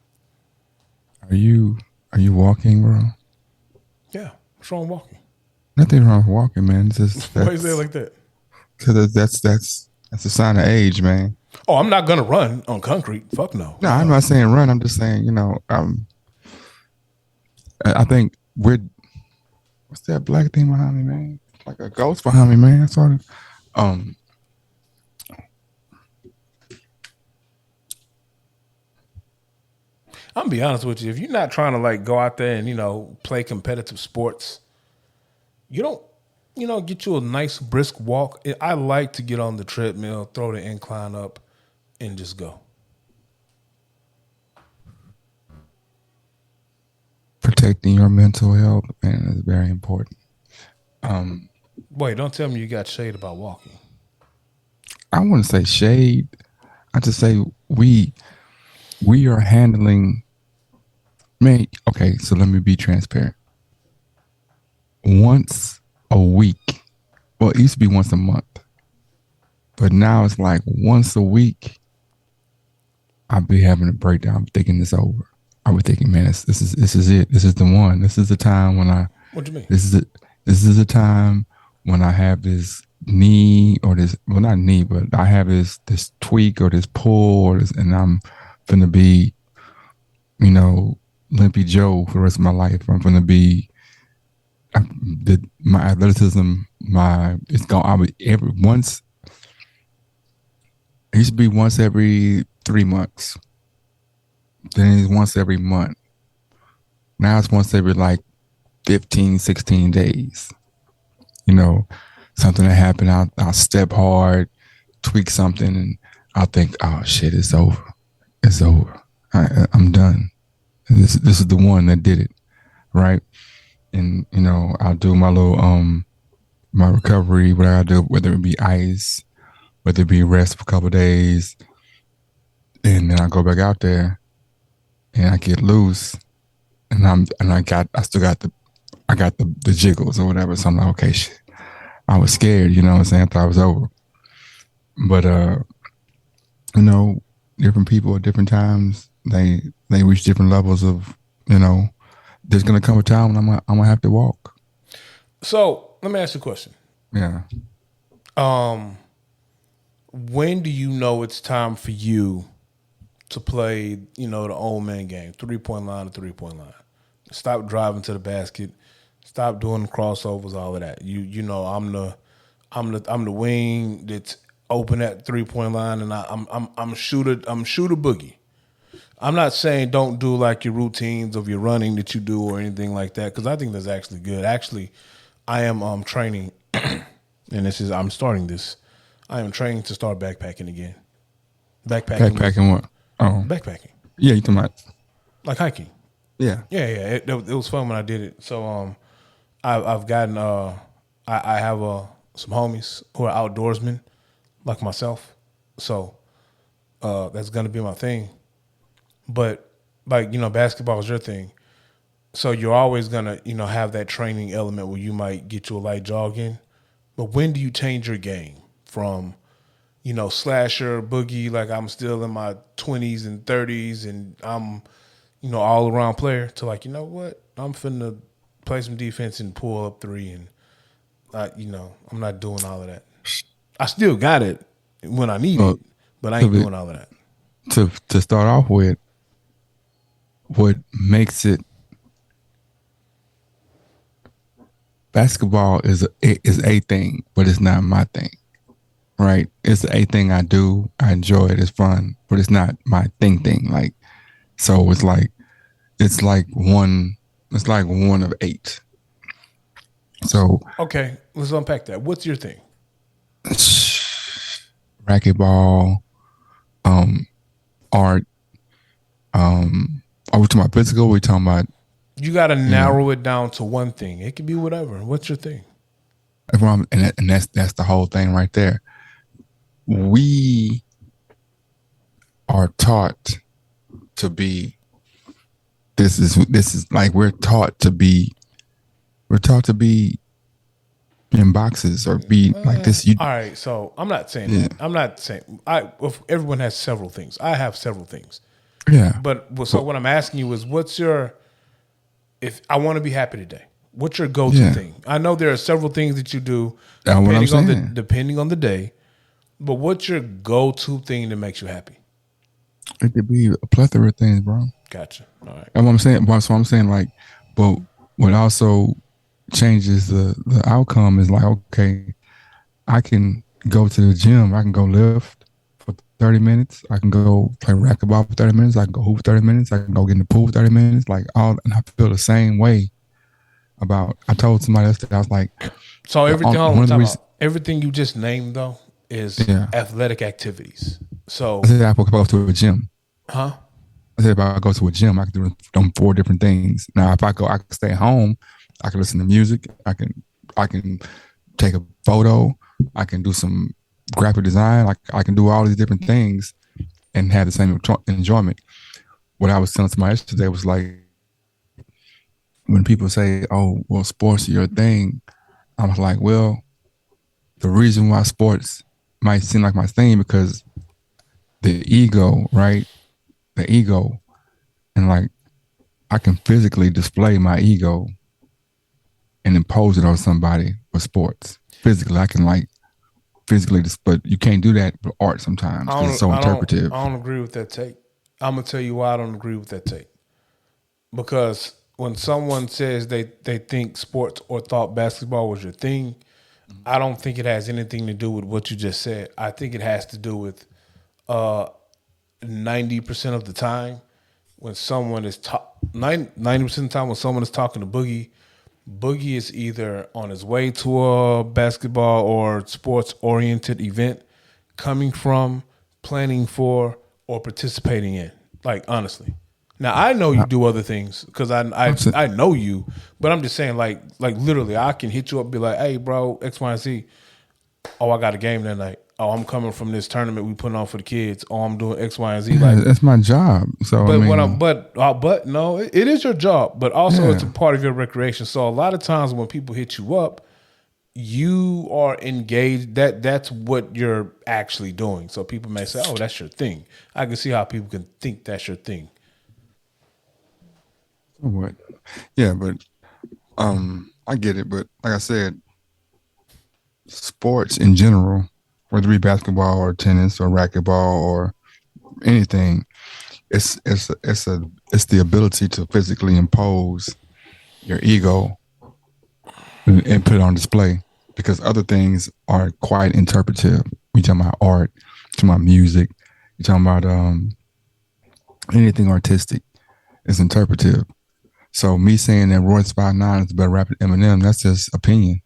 Are you walking, bro? Yeah. What's wrong with walking? Nothing wrong with walking, man. It's just Why you say it like that? because that's a sign of age, man. Oh, I'm not going to run on concrete. Fuck no. No, I'm not saying run. I'm just saying, I think what's that black thing behind me, man? Like a ghost behind me, man. I saw it. Um, I'm gonna be honest with you. If you're not trying to like go out there and play competitive sports, you don't get you a nice brisk walk. I like to get on the treadmill, throw the incline up, and just go. protecting your mental health, man, is very important. Wait, don't tell me you got shade about walking. I wouldn't say shade. I just say we are handling. Man, okay, so let me be transparent. Once a week, well, it used to be once a month, but now it's like once a week. I'll be having a breakdown, thinking this over. I was thinking, man, this is it. This is the one. This is the time when What do you mean? This is it. This is the time when I have this knee or this, well, not knee, but I have this tweak or this pull or this, and I'm gonna be, Limpy Joe for the rest of my life. I'm gonna be my athleticism, it's gone. I would every once. It used to be once every 3 months. Then it's once every month. Now it's once every like 15, 16 days. Something that happened, I'll step hard, tweak something, and I'll think, oh shit, it's over. It's over. I'm done. And this is the one that did it, right? And I'll do my little my recovery, what I do, whether it be ice, whether it be rest for a couple of days, and then I go back out there and I get loose, and I still got the jiggles or whatever. So I'm like, okay, shit. I was scared, you know what I'm saying? I thought it was over. But different people at different times, they reach different levels of, there's gonna come a time when I'm gonna have to walk. So let me ask you a question. Yeah. When do you know it's time for you to play, the old man game, 3-point line to 3-point line? Stop driving to the basket. Stop doing the crossovers, all of that. I'm the wing that's open at 3-point line, and I'm shooter boogie. I'm not saying don't do like your routines of your running that you do or anything like that, because I think that's actually good. Actually, I am training, and I'm starting this. I am training to start backpacking again. Backpacking with Backpacking what? Oh, backpacking, yeah. You talking about? like hiking. Yeah. Yeah, yeah. It was fun when I did it. So I've gotten I have some homies who are outdoorsmen like myself. So that's gonna be my thing. But like, basketball is your thing. So you're always gonna, have that training element where you might get you a light jog in. But when do you change your game from, slasher, boogie, like I'm still in my 20s and 30s and I'm, all around player, to like, you know what? I'm finna play some defense and pull up three, and I'm not doing all of that. I still got it when I need Well, it, but I to ain't be, doing all of that. to start off with, what makes it basketball is a thing, but it's not my thing. Right? It's a thing I do. I enjoy it. It's fun, but it's not my thing. Like, so it's like one. It's like one of eight. So Okay, let's unpack that. What's your thing? racquetball, um, art. Are we talking about physical? We talking about You got to you know? narrow it down to one thing. It can be whatever. What's your thing? And that's the whole thing right there. We are taught to be. This is like we're taught to be in boxes or be like this. All right, so I'm not saying Yeah. that. I'm not saying if everyone has several things. I have several things. Yeah. So what I'm asking you is, what's your, if I want to be happy today, what's your go-to Yeah. thing? I know there are several things that you do That's what I'm depending on the day, but what's your go-to thing that makes you happy? It could be a plethora of things, bro. Gotcha. All right. That's what I'm saying. So I'm saying like, but what also changes the outcome is like, okay, I can go to the gym. I can go lift for 30 minutes. I can go play racquetball for 30 minutes. I can go hoop for 30 minutes. I can go get in the pool for 30 minutes. Like all, and I feel the same way about, I told somebody else that I was like, So one of the reasons, everything you just named though is yeah, athletic activities. So, I said I could go to a gym. huh? I said if I go to a gym, I can do them four different things. Now, if I go, I can stay home. I can listen to music. I can take a photo. I can do some graphic design. Like I can do all these different things and have the same enjoyment. What I was telling somebody yesterday was like, when people say, "Oh, well, sports are your thing," I was like, "Well, the reason why sports might seem like my thing because the ego, right? The ego, and like I can physically display my ego and impose it on somebody with sports. Physically, I can like physically, but you can't do that with art sometimes because it's so interpretive." I don't agree with that take. I'm gonna tell you why I don't agree with that take. Because when someone says they think sports or thought basketball was your thing, I don't think it has anything to do with what you just said. I think it has to do with 90% of the time when someone is 90% of the time when someone is talking to Boogie, Boogie is either on his way to a basketball or sports oriented event, coming from, planning for, or participating in. Like honestly. Now I know you do other things because I know you, but I'm just saying like literally I can hit you up and be like, hey bro, X, Y, and Z. Oh, I got a game that night. Oh, I'm coming from this tournament we putting on for the kids. Oh, I'm doing X, Y, and Z. Yeah, Like, that's my job. So but I mean, when I'm but no, it is your job, but also Yeah. it's a part of your recreation. So a lot of times when people hit you up, you are engaged. That's what you're actually doing. So people may say, "Oh, that's your thing." I can see how people can think that's your thing. what? Yeah, but I get it. But like I said, sports in general, whether it be basketball or tennis or racquetball or anything, it's the ability to physically impose your ego and put it on display because other things are quite interpretive. We talking about art, talking about music, you talking about Anything artistic is interpretive. So me saying that Royce 5'9" is a better rapper than Eminem, that's just opinion.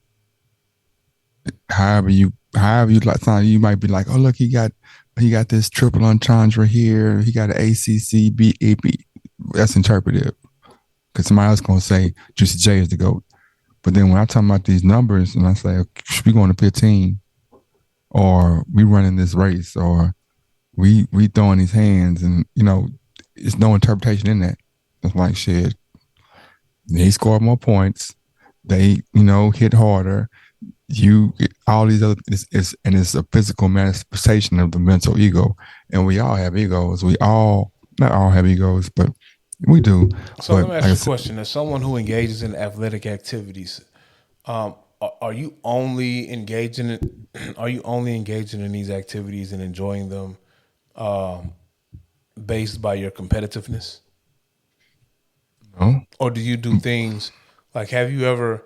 However you like something, you might be like, oh look, he got this triple entendre here. He got an ACC BEP. That's interpretive because somebody else gonna say Juicy J is the GOAT. But then when I'm talking about these numbers and I say okay, we going to 15, or we running this race, or we throwing these hands, and it's no interpretation in that. It's like shit. They scored more points. They hit harder. You all these other and it's a physical manifestation of the mental ego, and we all have egos. We all not all have egos, but we do. So But let me ask like I you a said, question. As someone who engages in athletic activities, are you only engaging in are you only engaging in these activities and enjoying them based by your competitiveness? no, Or do you do things like have you ever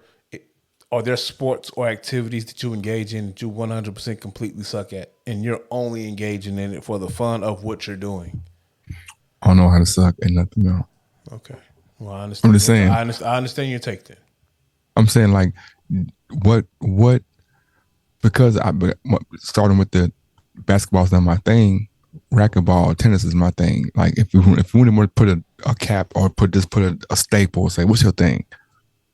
are there sports or activities that you engage in that you 100% completely suck at and you're only engaging in it for the fun of what you're doing? I don't know how to suck and nothing else. Okay. Well, I I'm understand. just saying. I understand your take then. I'm saying like what because starting with the basketball's not my thing. Racquetball, tennis is my thing. Like if we were to put a cap or put a staple, say what's your thing?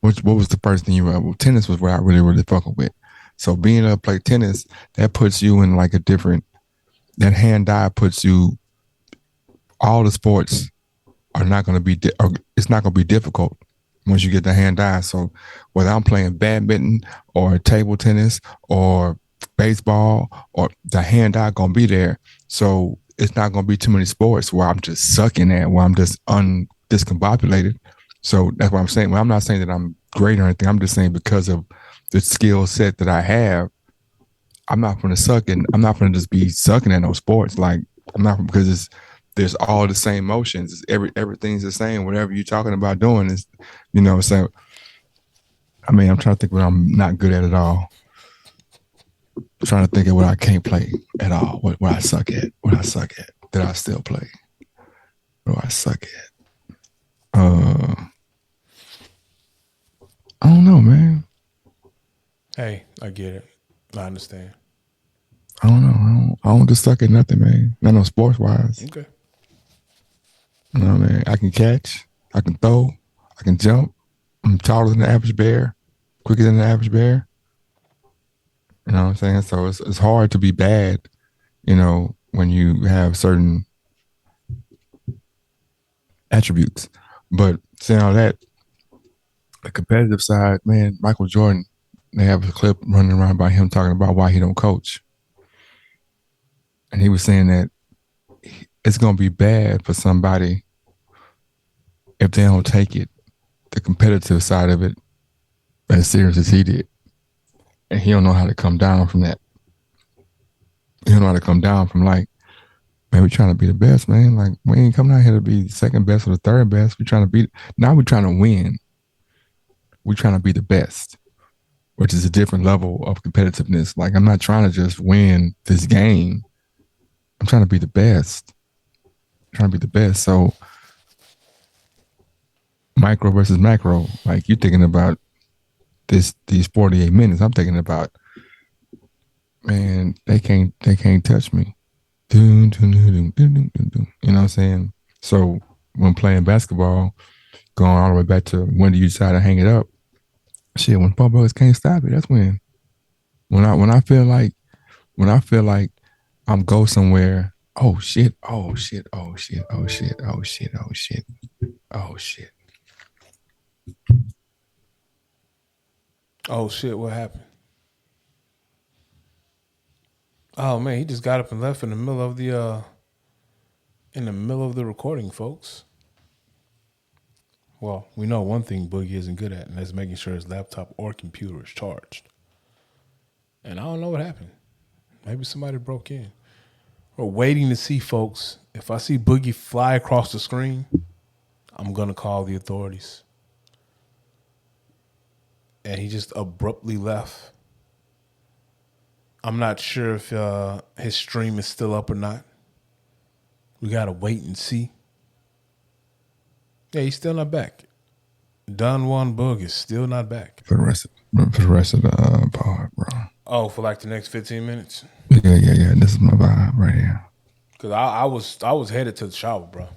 What was the first thing you were? Well, tennis was what I really fucking with. So being able to play tennis, that puts you in like a different. That hand eye puts you. All the sports are not going to be. Or it's not going to be difficult once you get the hand eye. So whether I'm playing badminton or table tennis or baseball, or the hand eye going to be there. So it's not going to be too many sports where I'm just sucking at, where I'm just discombobulated. So that's what I'm saying. Well, I'm not saying that I'm great or anything. I'm just saying because of the skill set that I have, I'm not going to suck and I'm not going to just be sucking at no sports. Like I'm not because there's all the same motions. Everything's the same. Whatever you're talking about doing is, So I mean, I'm trying to think what I'm not good at all. I'm trying to think of what I can't play at all. What I suck at. What I suck at that I still play. What do I suck at? I don't know, man. Hey, I get it. I understand. I don't know. I don't just suck at nothing, man. Not no sports wise. Okay. You know what I mean? I can catch. I can throw. I can jump. I'm taller than the average bear. Quicker than the average bear. You know what I'm saying? So it's hard to be bad, when you have certain attributes. But saying all that, the competitive side, man, Michael Jordan, they have a clip running around about him talking about why he don't coach. And he was saying that it's going to be bad for somebody if they don't take it, the competitive side of it, as serious as he did. And he don't know how to come down from that. He don't know how to come down from like, man, we're trying to be the best, man. Like, we ain't coming out here to be the second best or the third best. Now we're trying to win. We're trying to be the best, which is a different level of competitiveness. Like, I'm not trying to just win this game. I'm trying to be the best. I'm trying to be the best. So, micro versus macro, like you're thinking about these 48 minutes. I'm thinking about, man, they can't touch me. You know what I'm saying? So when playing basketball, going all the way back to when do you decide to hang it up? Shit, when Paul brothers can't stop it, that's when. When I feel like I'm go somewhere, oh shit, oh shit, oh shit, oh shit, oh shit, oh shit, oh shit. Oh shit, what happened? Oh man, he just got up and left in the middle of the recording, folks. Well, we know one thing Boogie isn't good at, and that's making sure his laptop or computer is charged. And I don't know what happened. Maybe somebody broke in. We're waiting to see, folks. If I see Boogie fly across the screen, I'm going to call the authorities. And he just abruptly left. I'm not sure if his stream is still up or not. We got to wait and see. Yeah, he's still not back. Don Juan Boog is still not back. For the rest of the pod, bro. Oh, for like the next 15 minutes? Yeah. This is my vibe right here. Because I was headed to the shower, bro.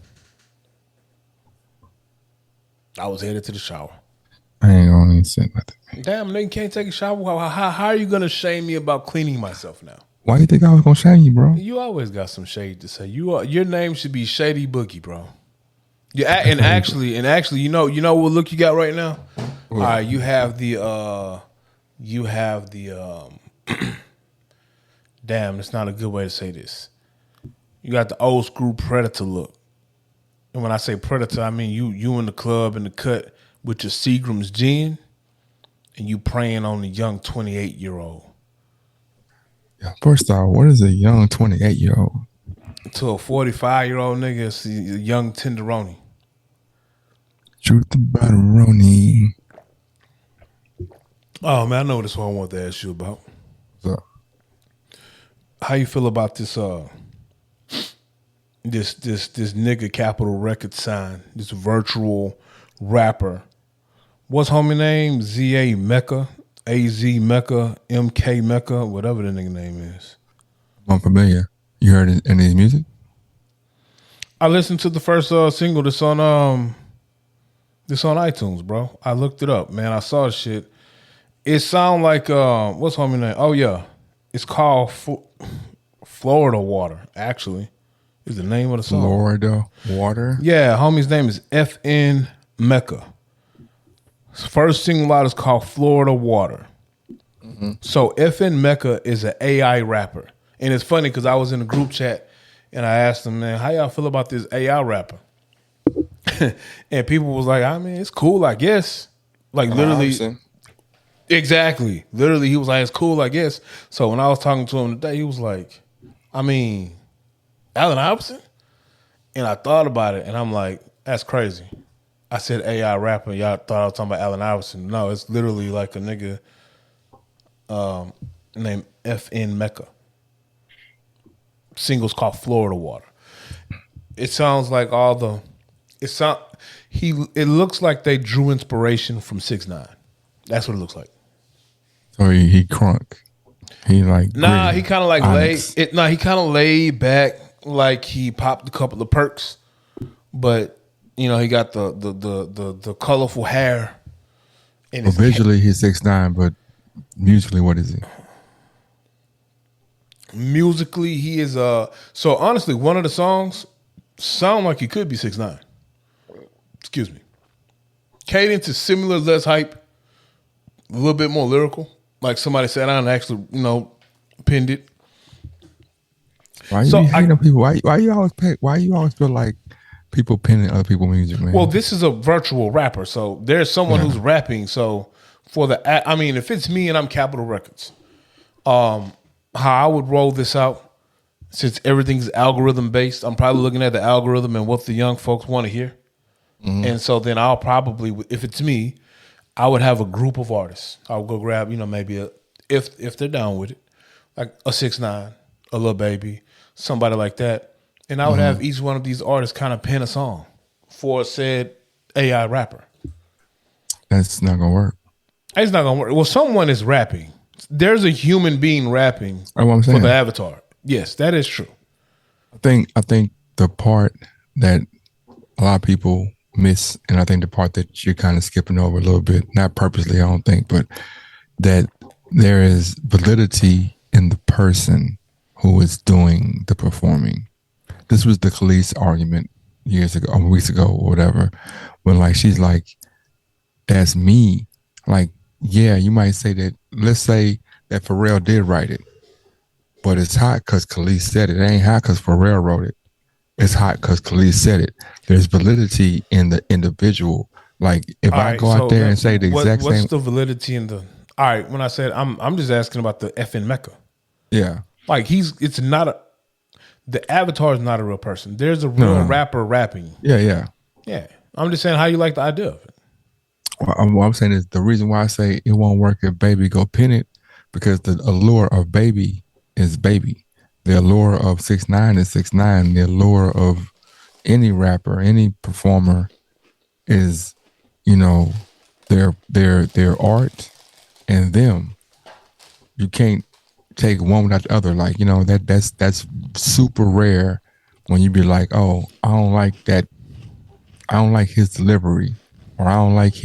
I was headed to the shower. I ain't gonna even say nothing. Damn, nigga can't take a shower. How are you going to shame me about cleaning myself now? Why you think I was gonna shame you, bro? You always got some shade to say. Your name should be Shady Boogie, bro. Yeah, and actually, you know what look you got right now? What? All right, you have the damn, it's not a good way to say this. You got the old school Predator look. And when I say Predator, I mean you in the club in the cut with your Seagram's gin and you preying on the young 28-year-old. Yeah. First off, what is a young 28-year-old? To a 45-year-old nigga, it's a young tenderoni. Truth about a Roni. Oh man, I know this one I want to ask you about. So, How you feel about this this nigga Capitol Records sign, this virtual rapper? What's homie name? ZA Mecca, AZ Mecca, MK Mecca, whatever the nigga name is. I'm familiar. You heard any of his music? I listened to the first single that's on iTunes, bro. I looked it up, man. I saw the shit. It sound like what's homie name? Oh yeah, it's called Florida Water. Actually, is the name of the song. Florida Water. Yeah, homie's name is FN Mecca. His first single out is called Florida Water. Mm-hmm. So FN Mecca is an AI rapper, and it's funny because I was in a group chat and I asked them, man, how y'all feel about this AI rapper? And people was like, I mean, it's cool, I guess. Like literally. Exactly. Literally, he was like, it's cool, I guess. So when I was talking to him today, he was like, I mean, Allen Iverson? And I thought about it, and I'm like, that's crazy. I said AI rapper. Y'all thought I was talking about Allen Iverson. No, it's literally like a nigga named FN Mecca. Single's called Florida Water. It sounds like it looks like they drew inspiration from 6ix9ine. That's what it looks like. So he crunk. He like he kind of like he kind of laid back, like he popped a couple of perks, but you know he got the colorful hair. And well, visually he's 6ix9ine, but musically, what is he? Musically, he is so honestly, one of the songs sound like he could be 6ix9ine. Excuse me. Cadence is similar, less hype, a little bit more lyrical. Like somebody said, I actually, pinned it. Why you hating people? Why you always feel like people pinning other people's music, man? Well, this is a virtual rapper, so there's someone who's rapping. So if it's me and I'm Capitol Records, how I would roll this out, since everything's algorithm based, I'm probably looking at the algorithm and what the young folks want to hear. Mm-hmm. And so then I'll probably, if it's me, I would have a group of artists. I'll go grab, maybe if they're down with it, like a 6ix9ine, a Lil Baby, somebody like that. And I would have each one of these artists kind of pen a song for said AI rapper. That's not gonna work. It's not gonna work. Well, someone is rapping. There's a human being rapping what I'm saying. For the avatar. Yes, that is true. I think the part that a lot of people miss, and I think the part that you're kind of skipping over a little bit, not purposely, I don't think, but that there is validity in the person who is doing the performing. This was the Khalees argument years ago, or weeks ago, or whatever, when like she's like, that's me. Like, yeah, you might say that, let's say that Pharrell did write it, but it's hot because Khalees said it. It ain't hot because Pharrell wrote it. It's hot because Khalees said it. There's validity in the individual. Like if I go out there and say the exact same. What's the validity in the? All right, when I said I'm just asking about the FN Mecca. Yeah, like the avatar is not a real person. There's a real rapper rapping. Yeah. I'm just saying how you like the idea of it. What I'm saying is the reason why I say it won't work if Baby go pin it, because the allure of Baby is Baby. The allure of 6ix9ine is 6ix9ine. The allure of any rapper, any performer is, their art and them. You can't take one without the other. Like, that's super rare when you be like, oh, I don't like that. I don't like his delivery, or I don't like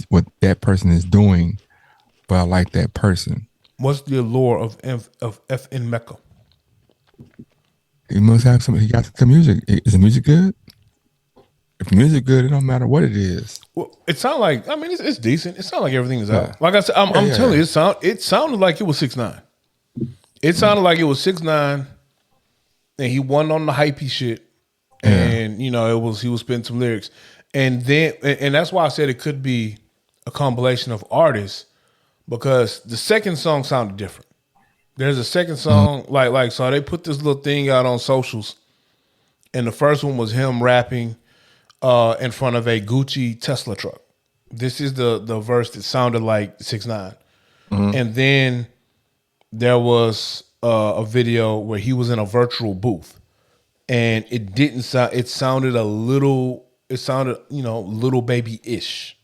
what that person is doing, but I like that person. What's the allure of F in Mecca? He must have some. He got some music. Is the music good? If the music good, it don't matter what it is. Well, it sounded like, I mean, it's decent. It sounded like everything is Yeah. out. Like I said, I'm telling you, it sounded like it was 6ix9ine. It sounded like it was 6ix9ine, and he wasn't on the hypey shit. And he was spitting some lyrics, and that's why I said it could be a compilation of artists, because the second song sounded different. There's a second song, so they put this little thing out on socials, and the first one was him rapping in front of a Gucci Tesla truck. This is the verse that sounded like 6ix9ine. And then there was a video where he was in a virtual booth, and it didn't sound. It sounded little baby-ish.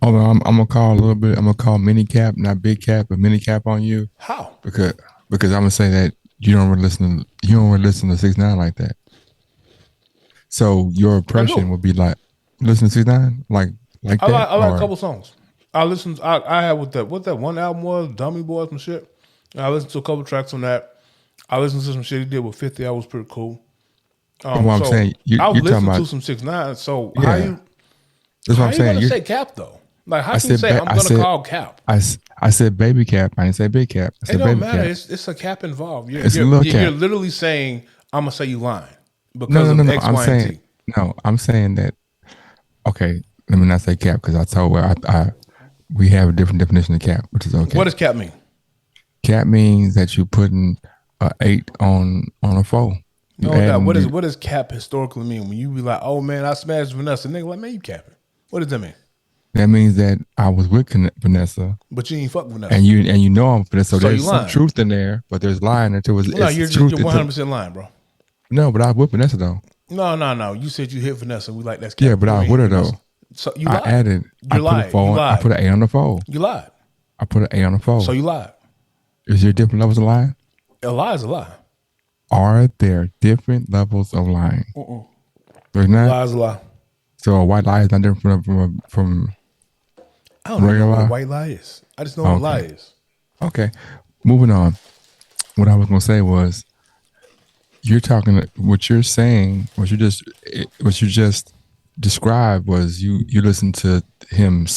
Oh, I'm gonna call a little bit. I'm gonna call mini cap, not big cap, but mini cap on you. How? Because I'm gonna say that you don't really listen to 6ix9ine like that. So your impression would be like, listen to 6ix9ine like that. I like a couple songs. I listened. I had what that one album was, Dummy Boy, some shit. I listened to a couple tracks on that. I listened to some shit he did with 50. That was pretty cool. I'm saying I've you're listened talking to about some 6ix9ine. So Yeah. how you? That's what I'm saying. Gonna say Cap though? Like how I can you said say ba- I'm I gonna said- call Cap? I said baby cap. I didn't say big cap. I It said don't baby matter. cap. It's a cap involved. It's a little You're cap. literally saying I'm gonna say you lying because No. of X, I'm Y, and saying Z. no. I'm saying that. Okay, let me not say cap because I told we have a different definition of cap, which is okay. What does cap mean? Cap means that you're putting an 8 on a 4. No doubt. What does cap historically mean? When you be like, oh man, I smashed Vanessa, nigga, like man, you capping. What does that mean? That means that I was with Vanessa, But you ain't fuck Vanessa. and you know I'm Vanessa. So So there's you some lying. truth in there, but there's lying into it. No, you're 100% lying, bro. No, but I was with Vanessa though. No. You said you hit Vanessa. We like that's cap. Yeah, but I was with her though. So you I lied. added. I You put a lied. 4. You lied. I put an 8 on the 4. You lied. I put an 8 on the 4. So you lied. Is there different levels of lying? A lie is a lie. Are there different levels of lying? There's A not. lie is a lie. So a white lie is not different from I don't know regular what lie? a white lie is. I just know what a lie Okay. is. Okay, moving on. What I was gonna say was, you're talking. What you're saying, what you just described was you listen to him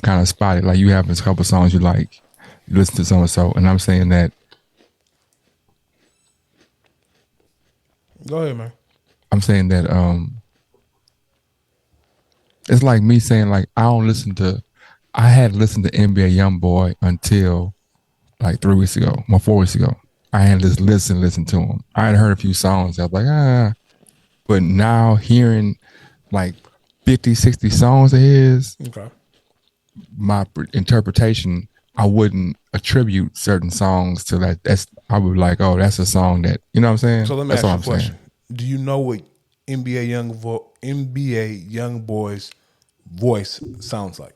kind of spotted. Like you have a couple songs you like. You listen to so and so, and I'm saying that. Go ahead, man. I'm saying that. It's like me saying like I don't listen to. I had listened to NBA YoungBoy until like 3 weeks ago, 4 weeks ago. I had just listen to him. I had heard a few songs. I was like, but now hearing like 50, 60 songs of his, Okay. my interpretation, I wouldn't attribute certain songs to that. I would be like, oh, that's a song that, you know what I'm saying? So let me That's ask all you a I'm question. saying. Do you know what NBA young boy's voice sounds like?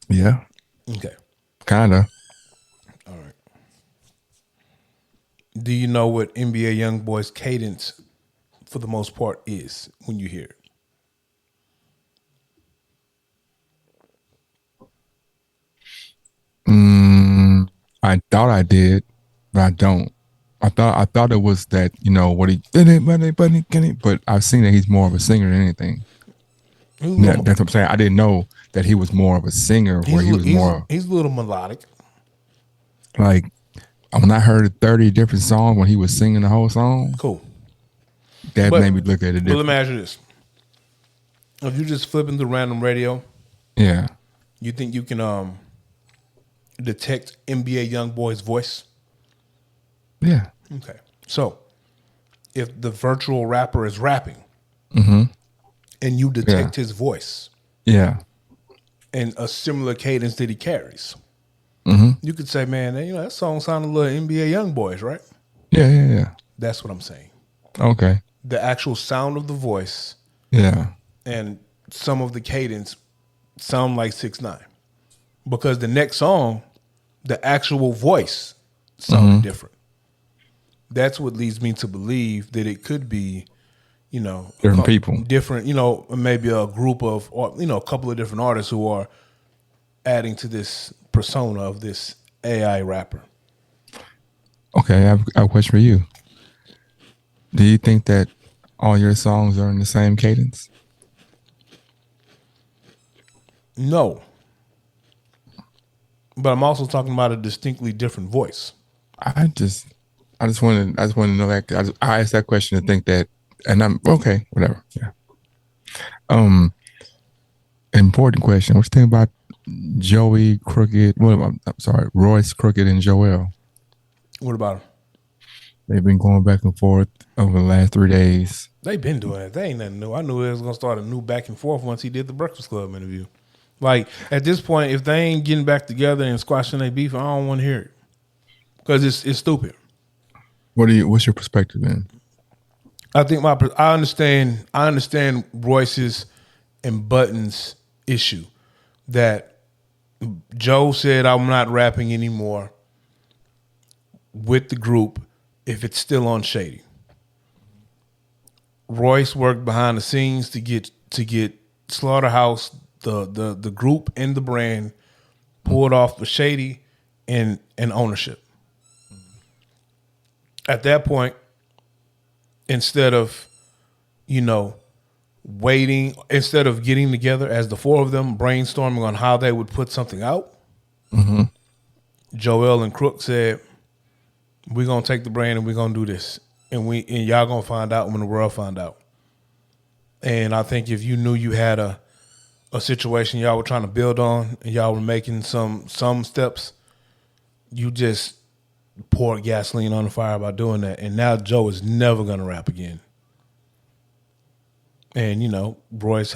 Yeah, Okay. kind of. All right. Do you know what NBA young boy's cadence, for the most part, is when you hear it? I thought I did, but I don't. I thought it was that, what he did it, but I've seen that he's more of a singer than anything. That's what I'm saying. I didn't know that he was more of a singer, where he was more He's a little melodic. like, when I heard 30 different songs when he was singing the whole song, Cool. that But- made me look at it But let different. me ask you this. If you're just flipping through random radio, Yeah. you think you can detect NBA young boy's voice? Yeah. Okay. So, if the virtual rapper is rapping and you detect his voice Yeah. and a similar cadence that he carries, you could say, man, that song sounded a little NBA young boys, right? Yeah. That's what I'm saying. Okay. The actual sound of the voice Yeah. and some of the cadence sound like 6ix9ine, because the next song, the actual voice sounded different. That's what leads me to believe that it could be, Different people. different, maybe a group of, or a couple of different artists who are adding to this persona of this AI rapper. Okay, I have a question for you. Do you think that all your songs are in the same cadence? No. But I'm also talking about a distinctly different voice. I just want to know that. I asked that question to think that, and I'm okay. Whatever. Yeah. Important question. What you think about Joey Crooked? Well, I'm sorry, Royce Crooked and Joel. What about them? They've been going back and forth over the last 3 days. They've been doing it. They ain't nothing new. I knew it was gonna start a new back and forth once he did the Breakfast Club interview. Like, at this point, if they ain't getting back together and squashing their beef, I don't want to hear it, because it's stupid. What's your perspective then? I think I understand Royce's and Button's issue, that Joe said, I'm not rapping anymore with the group if it's still on Shady. Royce worked behind the scenes to get Slaughterhouse, the group and the brand, pulled off of Shady and ownership. At that point, instead of waiting, instead of getting together as the four of them brainstorming on how they would put something out, Joel and Crook said, we're gonna take the brand and we're gonna do this, and y'all gonna find out when the world find out. And I think if you knew you had a situation y'all were trying to build on and y'all were making some steps, you just poured gasoline on the fire by doing that. And now Joe is never gonna rap again. And Royce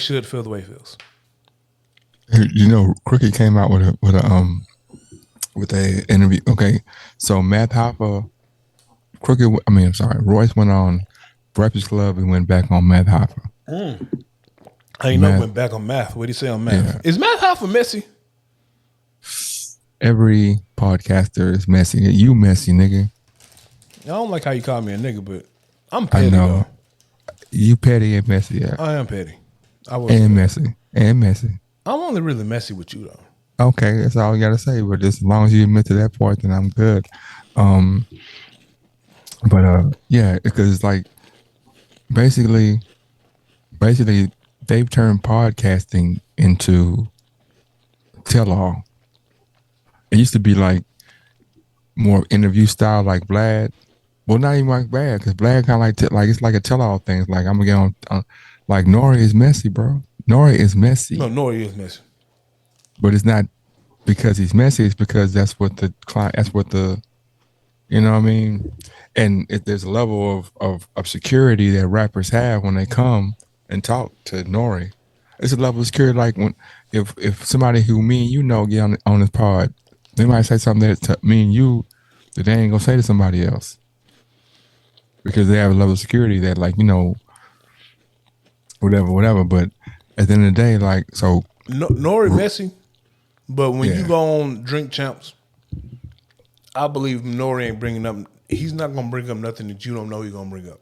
should feel the way he feels. Crooked came out with a interview. Okay, so Math Hoffa, Royce went on Breakfast Club and went back on Math Hoffa. I ain't know went back on Math. What did he say on Math? Yeah. Is Math Hoffa messy? Every podcaster is messy. You messy, nigga. I don't like how you call me a nigga, but I'm petty. I know. Though. You petty and messy, yeah. I am petty. Messy. I'm only really messy with you, though. Okay, that's all you gotta say. But just as long as you admit to that part, then I'm good. Yeah, because like basically they've turned podcasting into tell-all. It used to be like more interview style, like Vlad. Well, not even like Vlad, because Vlad kind of like it's like a tell-all thing. It's like I'm gonna get on like Nori is messy, bro. Nori is messy. No, Nori is messy. But it's not because he's messy. It's because that's what the client. That's what the, you know what I mean. And there's a level of security that rappers have when they come and talk to Nori. It's a level of security like when if somebody who me and get on this pod, they might say something that to me and you that they ain't gonna say to somebody else because they have a level of security that whatever. But at the end of the day, like so, Nori messy. But when you go on Drink Champs, I believe Nori ain't bringing up. He's not gonna bring up nothing that you don't know he's gonna bring up.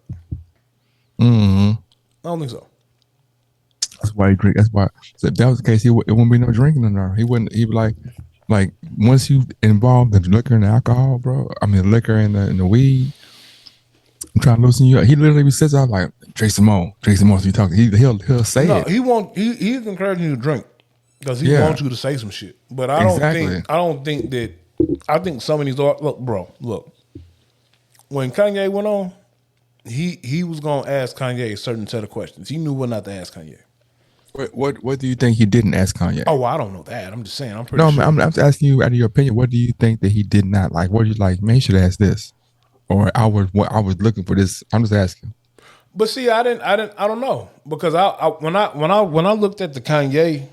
I don't think so. That's why he drink. That's why. So if that was the case, it wouldn't be no drinking in there. He wouldn't. He'd be like once you involve the liquor and the alcohol, bro. I mean, the liquor and the weed. I'm trying to loosen you up. He literally says, "I'm like drink some more." So you talking? He'll say it. No, he won't. He's encouraging you to drink because he wants you to say some shit. But I don't think that. I think some of these look. When Kanye went on, he was gonna ask Kanye a certain set of questions. He knew what not to ask Kanye. What do you think he didn't ask Kanye? Oh, well, I don't know that. I'm just saying. I'm pretty sure. I'm just asking you out of your opinion. What do you think that he did not like? What do you like? Man, he should ask this, or I was looking for this. I'm just asking. But see, I don't know because when I looked at the Kanye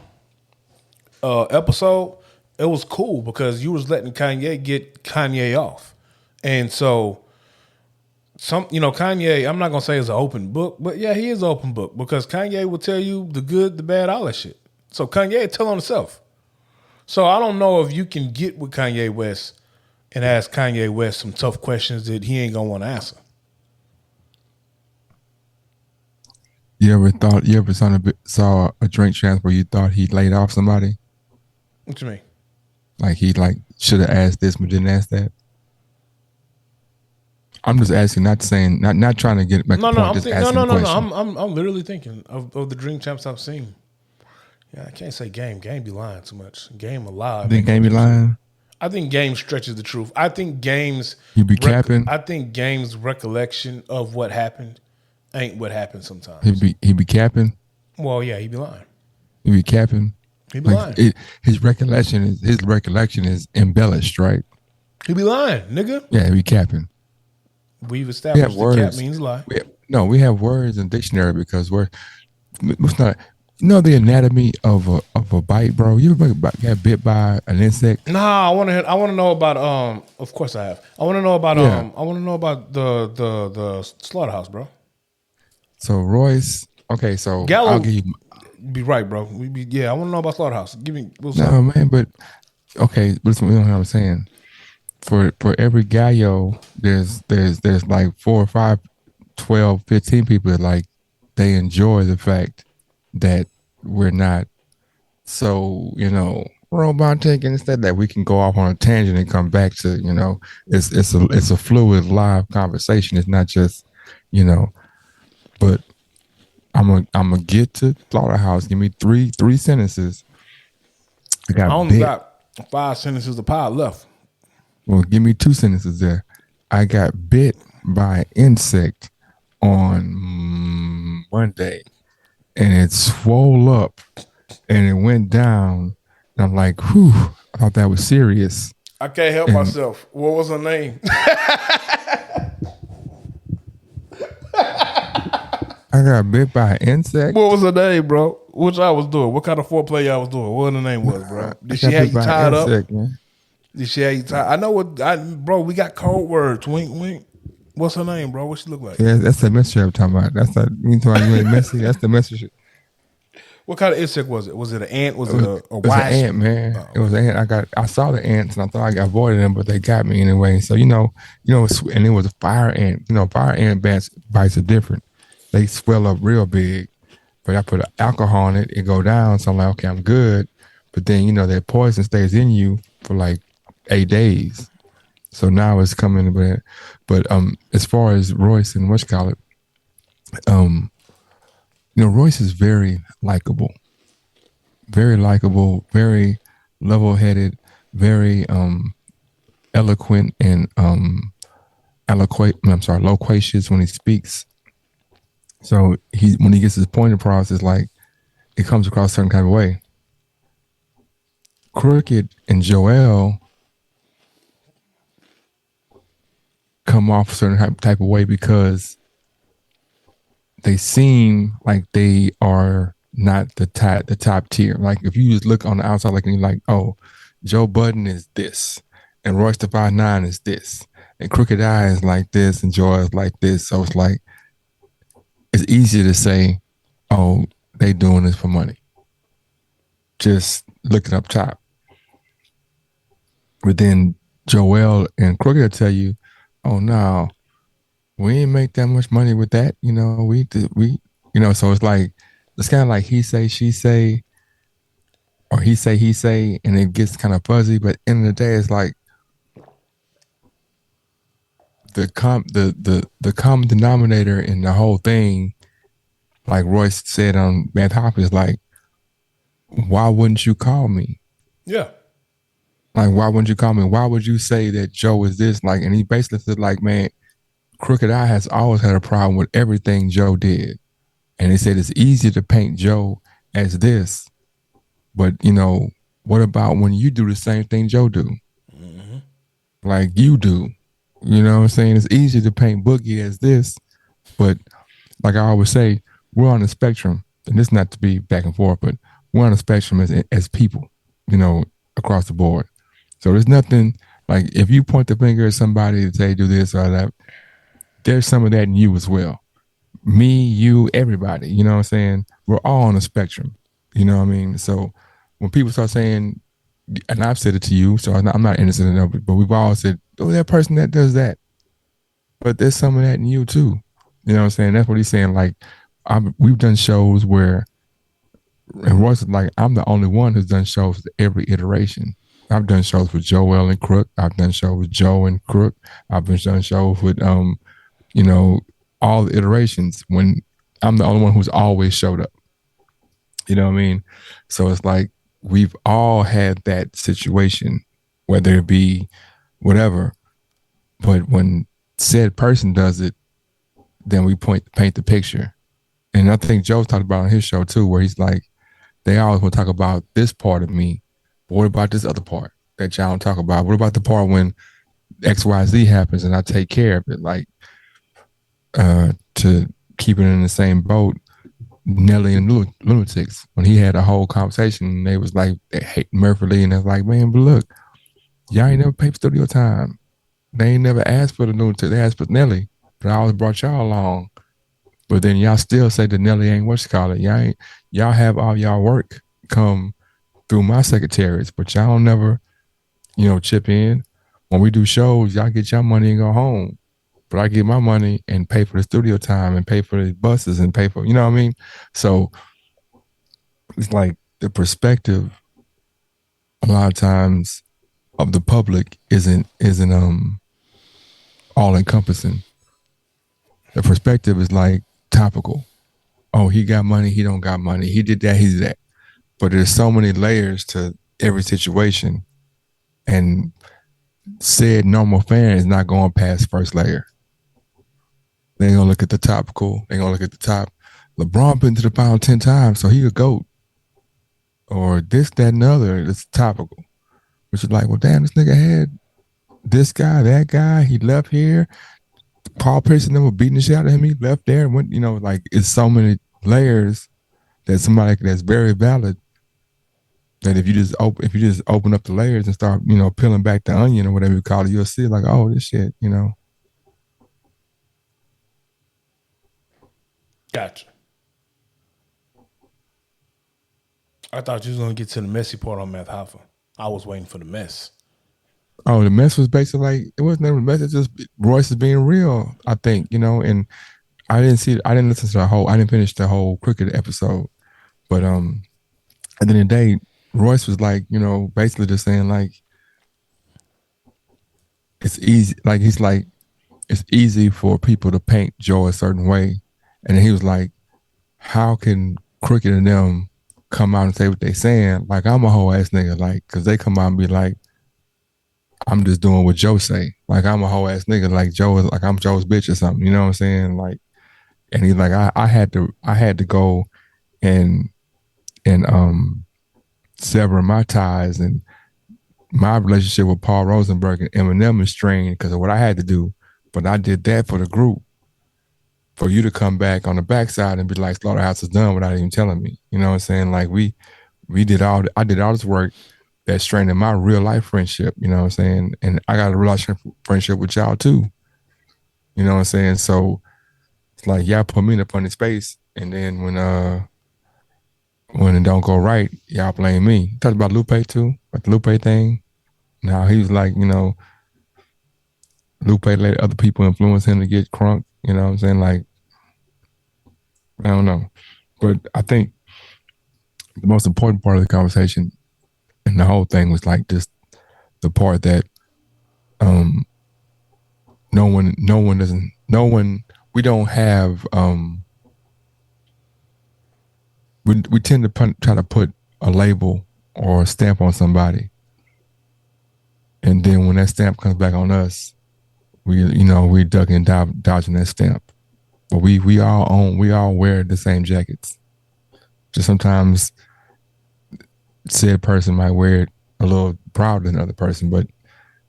episode, it was cool because you was letting Kanye get Kanye off, and so Kanye, I'm not gonna say is an open book, but yeah, he is an open book because Kanye will tell you the good, the bad, all that shit. So Kanye tell on himself. So I don't know if you can get with Kanye West and ask Kanye West some tough questions that he ain't gonna want to answer. You ever saw a drink transfer you thought he laid off somebody? What you mean? Like he should have asked this but didn't ask that? I'm just asking, not saying, not trying to get back No, the point, just asking the question. I'm literally thinking of the dream champs I've seen. Yeah, I can't say Game. Game be lying too much. Game alive. Think Game be lying? I think Game stretches the truth. I think Game's You be capping? I think Game's recollection of what happened ain't what happened sometimes. He be capping? Well, yeah, he be lying. He be capping? He be lying. His recollection is embellished, right? He be lying, nigga. Yeah, he be capping. We've established that cap means lie. We have words in dictionary because what's not. You know the anatomy of a bite, bro. You ever got bit by an insect? Nah, I want to know about. Of course I have. I want to know about. I want to know about the slaughterhouse, bro. So Royce. Okay, so Gallo, I'll give you. Be right, bro. I want to know about slaughterhouse. Give me. No, man, but okay, but you know what I'm saying. For every gallo, there's like 4 or 5, 12, 15 people that like they enjoy the fact that we're not so, robotic, and instead that we can go off on a tangent and come back to, it's a fluid live conversation. It's not just, but I'm gonna get to slaughterhouse. Give me three sentences. I only got 5 sentences of pie left. Well, give me 2 sentences there. I got bit by an insect on Monday, and it swole up, and it went down. And I'm like, whew, I thought that was serious. I can't help myself. What was her name? I got bit by an insect. What was her name, bro? What y'all was doing? What kind of foreplay y'all was doing? What her name was, bro? Did she have you tied up? Man. Did she have you tied? I know bro. We got code words. Wink, wink. What's her name, bro? What she look like? Yeah, that's the message I'm talking about. That's the you talking about you ain't messy. That's the message. What kind of insect was it? Was it an ant? Was it a it was an ant, man. Oh. It was an ant. I saw the ants and I thought I avoided them, but they got me anyway. So and it was a fire ant. Fire ant bites are different. They swell up real big, but I put alcohol in it, it go down. So I'm like, okay, I'm good. But then that poison stays in you for like 8 days. So now it's coming, but as far as Royce and Royce is very likable, very level-headed, very eloquent and loquacious when he speaks. So when he gets his point across, it's like it comes across a certain kind of way. Crooked and Joel come off a certain type of way because they seem like they are not the top tier. Like if you just look on the outside, like and you're like, oh, Joe Budden is this, and Royce the 5'9" is this, and Crooked Eye is like this, and Joel is like this. So it's like it's easy to say, oh, they doing this for money. Just looking up top. But then Joel and Crooked will tell you, oh no, we ain't make that much money with that. So it's like, it's kind of like he say, she say, or he say, and it gets kind of fuzzy. But end of the day, it's like the common denominator in the whole thing, like Royce said on Van Hop, is like, why wouldn't you call me? Yeah. Like, why wouldn't you call me? Why would you say that Joe is this? Like, and he basically said, like, man, Crooked Eye has always had a problem with everything Joe did. And he said it's easy to paint Joe as this, but what about when you do the same thing Joe do? Mm-hmm. Like you do. You know what I'm saying? It's easy to paint Boogie as this, but like I always say, we're on the spectrum, and this not to be back and forth, but we're on the spectrum as people, across the board. So there's nothing like if you point the finger at somebody to say do this or that, there's some of that in you as well. Me, you, everybody. You know what I'm saying? We're all on a spectrum. You know what I mean? So when people start saying, and I've said it to you, so I'm not innocent of it, but we've all said, oh, that person that does that. But there's some of that in you too. You know what I'm saying? That's what he's saying. Like, we've done shows where, and Royce is like, I'm the only one who's done shows with every iteration. I've done shows with Joel and Crook. I've done shows with Joe and Crook. I've done shows with, you know, all the iterations when I'm the only one who's always showed up. You know what I mean? So it's like we've all had that situation, whether it be whatever. But when said person does it, then we paint the picture. And I think Joe talked about on his show too, where he's like, they always want to talk about this part of me. But what about this other part that y'all don't talk about? What about the part when XYZ happens and I take care of it? Like, to keep it in the same boat, Nelly and Lunatics, when he had a whole conversation, they was like, they hate Murphy Lee, and they're like, man, but look, y'all ain't never paid for studio time. They ain't never asked for the Lunatics. They asked for Nelly, but I always brought y'all along. But then y'all still say that Nelly ain't what you call it. Y'all have all y'all work come through my secretaries, but y'all never, chip in. When we do shows, y'all get your money and go home. But I get my money and pay for the studio time and pay for the buses and pay for, you know what I mean? So it's like the perspective a lot of times of the public isn't all encompassing. The perspective is like topical. Oh, he got money, he don't got money. He did that, he did that. But there's so many layers to every situation. And said normal fan is not going past first layer. They're going to look at the topical. They're going to look at the top. LeBron been to the final 10 times, so he a GOAT. Or this, that, and the other. It's topical. Which is like, well, damn, this nigga had this guy, that guy. He left here. Paul Pierce and them were beating the shit out of him. He left there and went, like it's so many layers that somebody that's very valid that if you just open up the layers and start, peeling back the onion or whatever you call it, you'll see like, oh, this shit, Gotcha. I thought you was gonna get to the messy part on Meth Hoffa. I was waiting for the mess. Oh, the mess was basically like, it wasn't never a mess. It's just Royce is being real, I think, and I didn't listen to I didn't finish the whole cricket episode. But at the end of the day, Royce was like, basically just saying like, it's easy. Like, he's like, it's easy for people to paint Joe a certain way. And then he was like, how can Cricket and them come out and say what they saying? Like, I'm a whole ass nigga, like, cause they come out and be like, I'm just doing what Joe say. Like, I'm a whole ass nigga, like Joe is like, I'm Joe's bitch or something. You know what I'm saying? Like, and he's like, I had to go and sever my ties, and my relationship with Paul Rosenberg and Eminem is strained because of what I had to do. But I did that for the group. For you to come back on the backside and be like, Slaughterhouse is done without even telling me. You know what I'm saying? Like, I did all this work that strained my real life friendship, you know what I'm saying? And I got a real life friendship with y'all too. You know what I'm saying? So it's like, y'all put me in a funny space, and then when it don't go right, y'all blame me. Talked about Lupe too, about the Lupe thing. Now he was like, Lupe let other people influence him to get crunk. You know what I'm saying? Like, I don't know. But I think the most important part of the conversation and the whole thing was like just the part that we don't have, we tend to try to put a label or a stamp on somebody. And then when that stamp comes back on us, we ducking and dodging that stamp. But we all wear the same jackets. Just sometimes said person might wear it a little prouder than the other person, but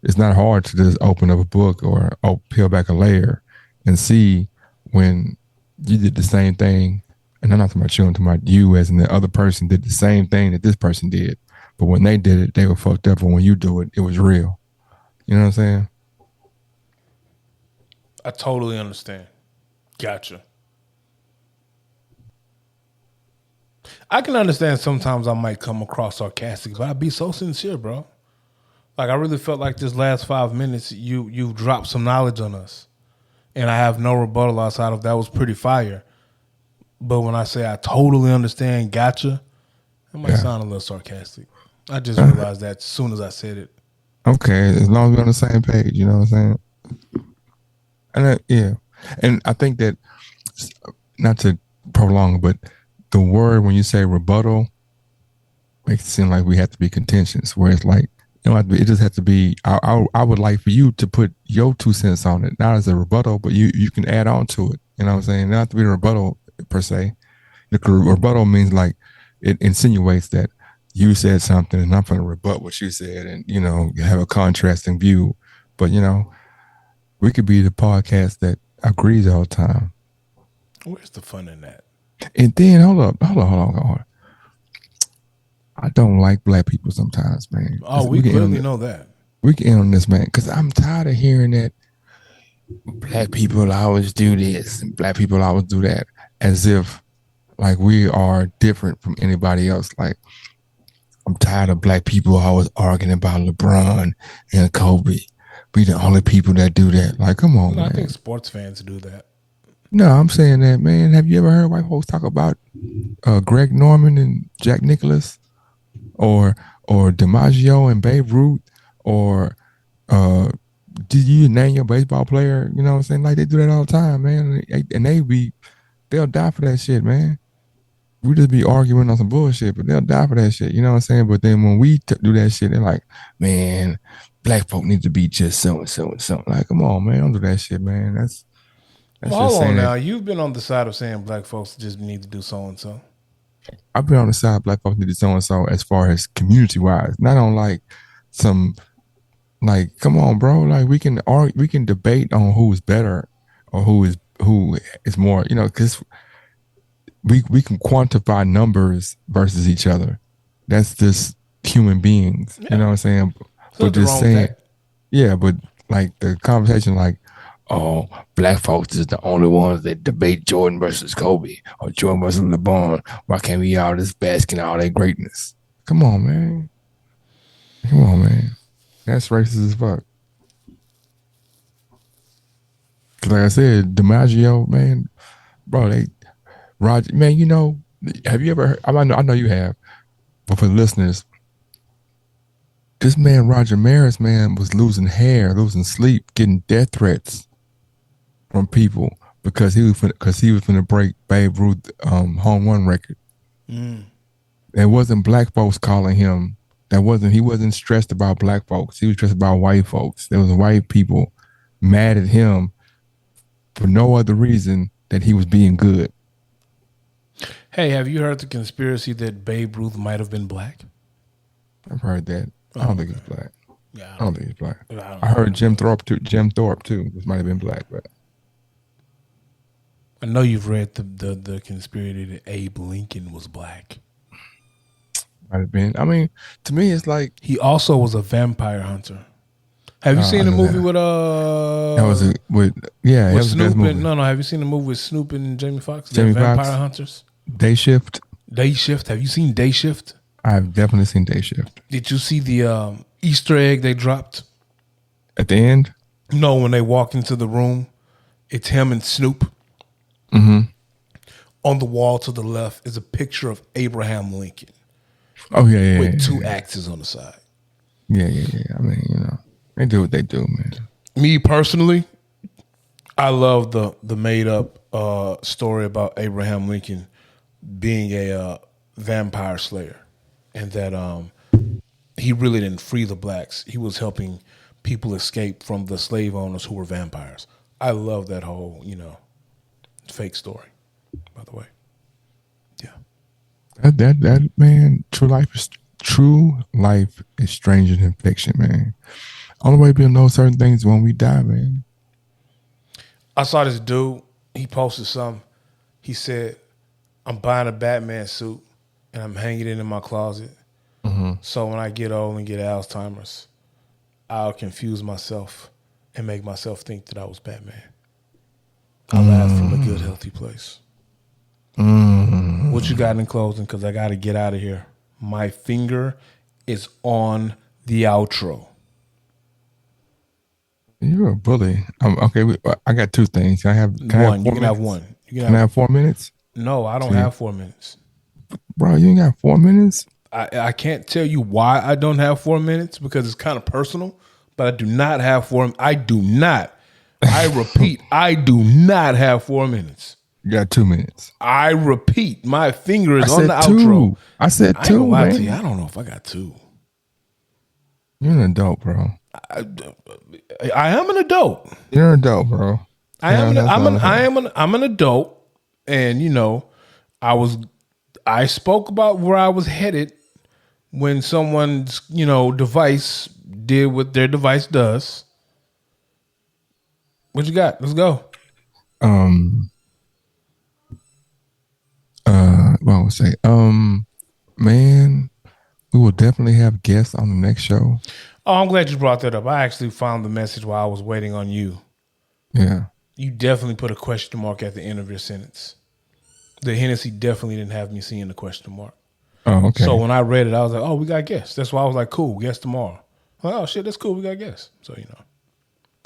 it's not hard to just open up a book or peel back a layer and see when you did the same thing. And I'm not talking about you, I'm talking about you as in the other person did the same thing that this person did. But when they did it, they were fucked up. And when you do it, it was real. You know what I'm saying? I totally understand. Gotcha. I can understand sometimes I might come across sarcastic, but I'd be so sincere, bro. Like I really felt like this last 5 minutes, you dropped some knowledge on us, and I have no rebuttal outside of that was pretty fire. But when I say I totally understand, gotcha, it might sound a little sarcastic. I just realized that as soon as I said it. Okay, as long as we're on the same page, you know what I'm saying? And and I think that, not to prolong, but the word when you say rebuttal makes it seem like we have to be contentious. Where it's like, it just has to be. I would like for you to put your 2 cents on it, not as a rebuttal, but you can add on to it. You know what I'm saying? Not to be a rebuttal per se. The rebuttal means like it insinuates that you said something and I'm going to rebut what you said, and have a contrasting view. But we could be the podcast that agrees all the time. Where's the fun in that? And then hold on. I don't like black people sometimes, man. Oh, we clearly know that. We can end on this, man, because I'm tired of hearing that black people always do this and black people always do that, as if like we are different from anybody else. Like, I'm tired of black people always arguing about LeBron and Kobe. We the only people that do that. Like, come on, man. I think sports fans do that. No, I'm saying that, man. Have you ever heard white folks talk about Greg Norman and Jack Nicklaus, or DiMaggio and Babe Ruth, or did you name your baseball player? You know what I'm saying? Like, they do that all the time, man. And they'll die for that shit, man. We just be arguing on some bullshit, but they'll die for that shit. You know what I'm saying? But then when we do that shit, they're like, man, black folk need to be just so and so and so. Like, come on, man, don't do that shit, man. That's well, hold on now. You've been on the side of saying black folks just need to do so and so. I've been on the side of black folks need to do so and so as far as community wise, not on like some, like, come on, bro. Like, we can debate on who is better or who is more, because we can quantify numbers versus each other. That's just human beings. Yeah. You know what I'm saying? But just saying, but like the conversation, like, oh, black folks is the only ones that debate Jordan versus Kobe or Jordan versus LeBron. Why can't we all just bask in all that greatness? Come on, man. That's racist as fuck. Like I said, DiMaggio, man, bro, Roger, man, have you ever heard? I know you have, but for the listeners, this man Roger Maris, man, was losing hair, losing sleep, getting death threats from people because he was going to break Babe Ruth home run record. It wasn't black folks calling him. He wasn't stressed about black folks. He was stressed about white folks. There was white people mad at him for no other reason that he was being good. Hey, have you heard the conspiracy that Babe Ruth might have been black? I've heard that. I don't think he's black. Yeah, I don't think he's black. I heard Jim Thorpe too, which might have been black, but I know you've read the conspiracy that Abe Lincoln was black. Might have been. I mean, to me, it's like he also was a vampire hunter. Have you seen the movie with Snoop and no? Have you seen the movie with Snoop and Jamie Foxx? Jamie Foxx? Vampire Hunters. Day Shift. Have you seen Day Shift? I've definitely seen Day Shift. Did you see the Easter egg they dropped at the end? No, when they walk into the room, it's him and Snoop. Mm-hmm. On the wall to the left is a picture of Abraham Lincoln. Oh yeah, with two axes on the side. Yeah. I mean, they do what they do, man. Me personally, I love the made up story about Abraham Lincoln being a vampire slayer, and that he really didn't free the blacks. He was helping people escape from the slave owners who were vampires. I love that whole, fake story, by the way. Yeah. That man, true life is stranger than fiction, man. Only way people know certain things is when we die, man. I saw this dude, he posted something. He said, I'm buying a Batman suit and I'm hanging it in my closet. Mm-hmm. So when I get old and get Alzheimer's, I'll confuse myself and make myself think that I was Batman. I laugh from a good, healthy place. What you got in closing? Because I got to get out of here. My finger is on the outro. You're a bully. Okay, I got two things. Can I have You 4 can minutes? have one. Can I have 4 minutes? No, I don't See. have 4 minutes. Bro, you ain't got 4 minutes? I can't tell you why I don't have 4 minutes because it's kind of personal, but I do not have 4. I do not. I repeat, I do not have 4 minutes. You got 2 minutes. I repeat, my finger is I on the said outro. two. I said I ain't gonna two, lie man. to you. I don't know if I got 2. You're an adult, bro. I am an adult. You're an adult, bro. I'm an adult, and you know, I spoke about where I was headed when someone's device did what their device does. What you got? Let's go. What I would say, man, we will definitely have guests on the next show. Oh, I'm glad you brought that up. I actually found the message while I was waiting on you. Yeah. You definitely put a question mark at the end of your sentence. The Hennessy definitely didn't have me seeing the question mark. Oh, okay. So when I read it, I was like, oh, we got guests. That's why I was like, cool, guests tomorrow. I'm like, oh, shit, that's cool. We got guests. So,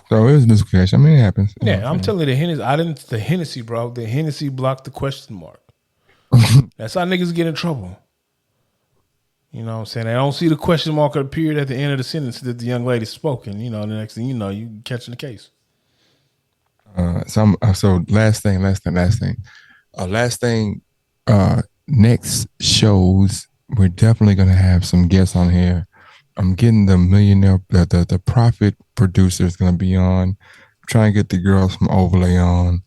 So it was miscommunication. I mean, it happens. Yeah, I'm telling you, the Hennessy, bro. The Hennessy blocked the question mark. That's how niggas get in trouble. You know what I'm saying? They don't see the question mark or the period at the end of the sentence that the young lady spoke. And, the next thing you know, you catching the case. So last thing. Next shows, we're definitely going to have some guests on here. I'm getting the millionaire, the profit producer is going to be on. I'm trying to get the girls from Overlay on.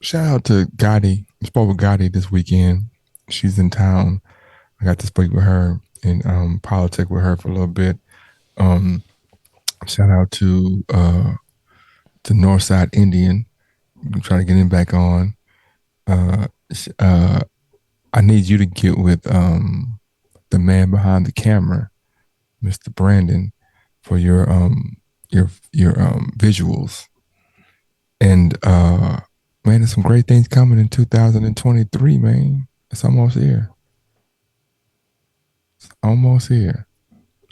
Shout out to Gotti. I spoke with Gotti this weekend. She's in town. I got to speak with her and politic with her for a little bit. Shout out to the Northside Indian. I'm trying to get him back on. I need you to get with the man behind the camera, Mr. Brandon, for your visuals. And man, there's some great things coming in 2023, man. It's almost here. Almost here.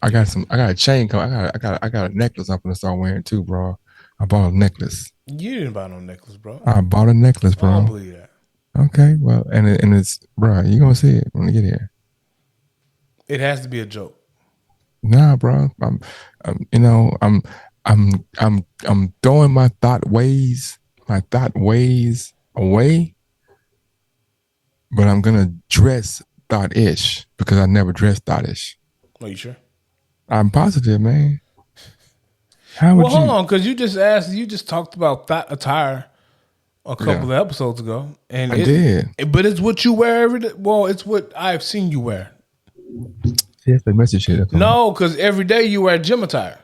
I got a chain coming. I got a necklace I'm gonna start wearing too, bro. I bought a necklace. You didn't buy no necklace, bro. I bought a necklace, bro. I don't believe that. Okay, well, and it's, bro, you gonna see it when we get here. It has to be a joke. Nah, bro. I'm throwing my thought ways away, but I'm gonna dress thought-ish because I never dressed thought-ish. Are you sure? I'm positive, man. How would hold on, because you just talked about thought attire a couple of episodes ago, and I did. But it's what you wear every day. Well, it's what I've seen you wear. Yes, the message shit. No, because every day you wear gym attire.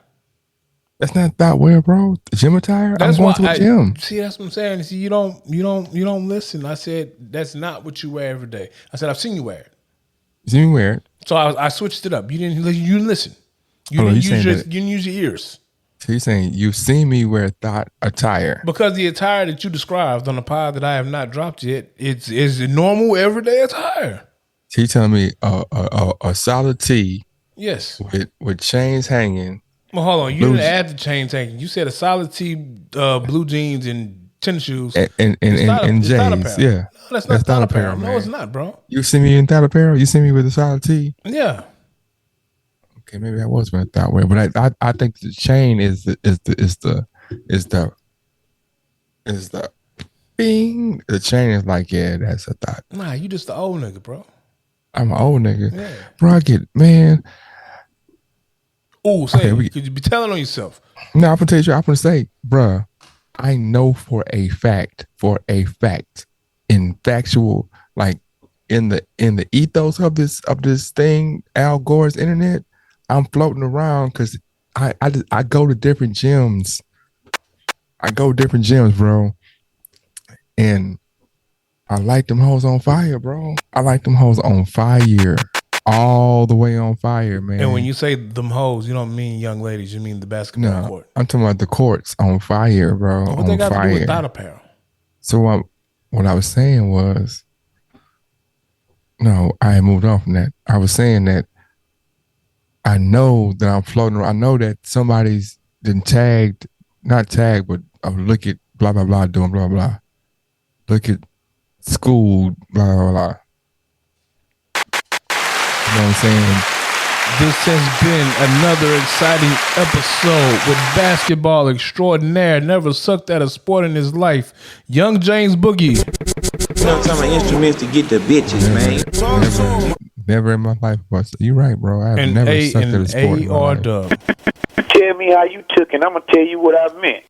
That's not thought wear, bro. Gym attire. That's I'm going to a gym. See, that's what I'm saying. See, you don't listen. I said that's not what you wear every day. I said I've seen you wear it. You see me wear it. So I switched it up. You didn't listen. You didn't use your ears. So you're saying you've seen me wear thought attire. Because the attire that you described on the pod that I have not dropped yet, it's normal everyday attire. So you telling me a solid tee, yes, with chains hanging. Well, hold on. You didn't add the chains hanging. You said a solid tee, blue jeans and tennis shoes and J's. Yeah, no, that's not thought apparel. No, it's not, bro. You see me in thought apparel? You see me with a solid tee? Yeah. Okay, maybe I was wearing that way, but I think the chain is the bing. The chain is like, yeah, that's a thought. Nah, you just the old nigga, bro. I'm an old nigga, yeah. Bro. I get, man. Oh, say it. Could you be telling on yourself? No, I'm gonna tell you. I'm gonna say, bruh, I know for a fact, in factual, like in the ethos of this thing, Al Gore's internet, I'm floating around because I go to different gyms. Bro, and I like them hoes on fire, bro. I like them hoes on fire. all the way on fire, man. And when you say them hoes, you don't mean young ladies. You mean the basketball court. I'm talking about the courts on fire, bro. What they got to do with that apparel? So what I was saying was, no, I had moved on from that. I was saying that I know that I'm floating around. I know that somebody's been tagged, not tagged, but look at blah, blah, blah, doing blah, blah. Look at school, blah, blah, blah. You know what I'm saying? This has been another exciting episode with basketball extraordinaire. Never sucked at a sport in his life. Young James Boogie. You know, some instruments to get the bitches, man. Never in my life. You're right, bro. I've never sucked at a sport in my life. Dub. Tell me how you took it. I'm gonna tell you what I meant.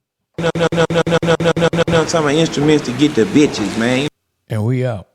No, some instruments to get the bitches, man. And we out.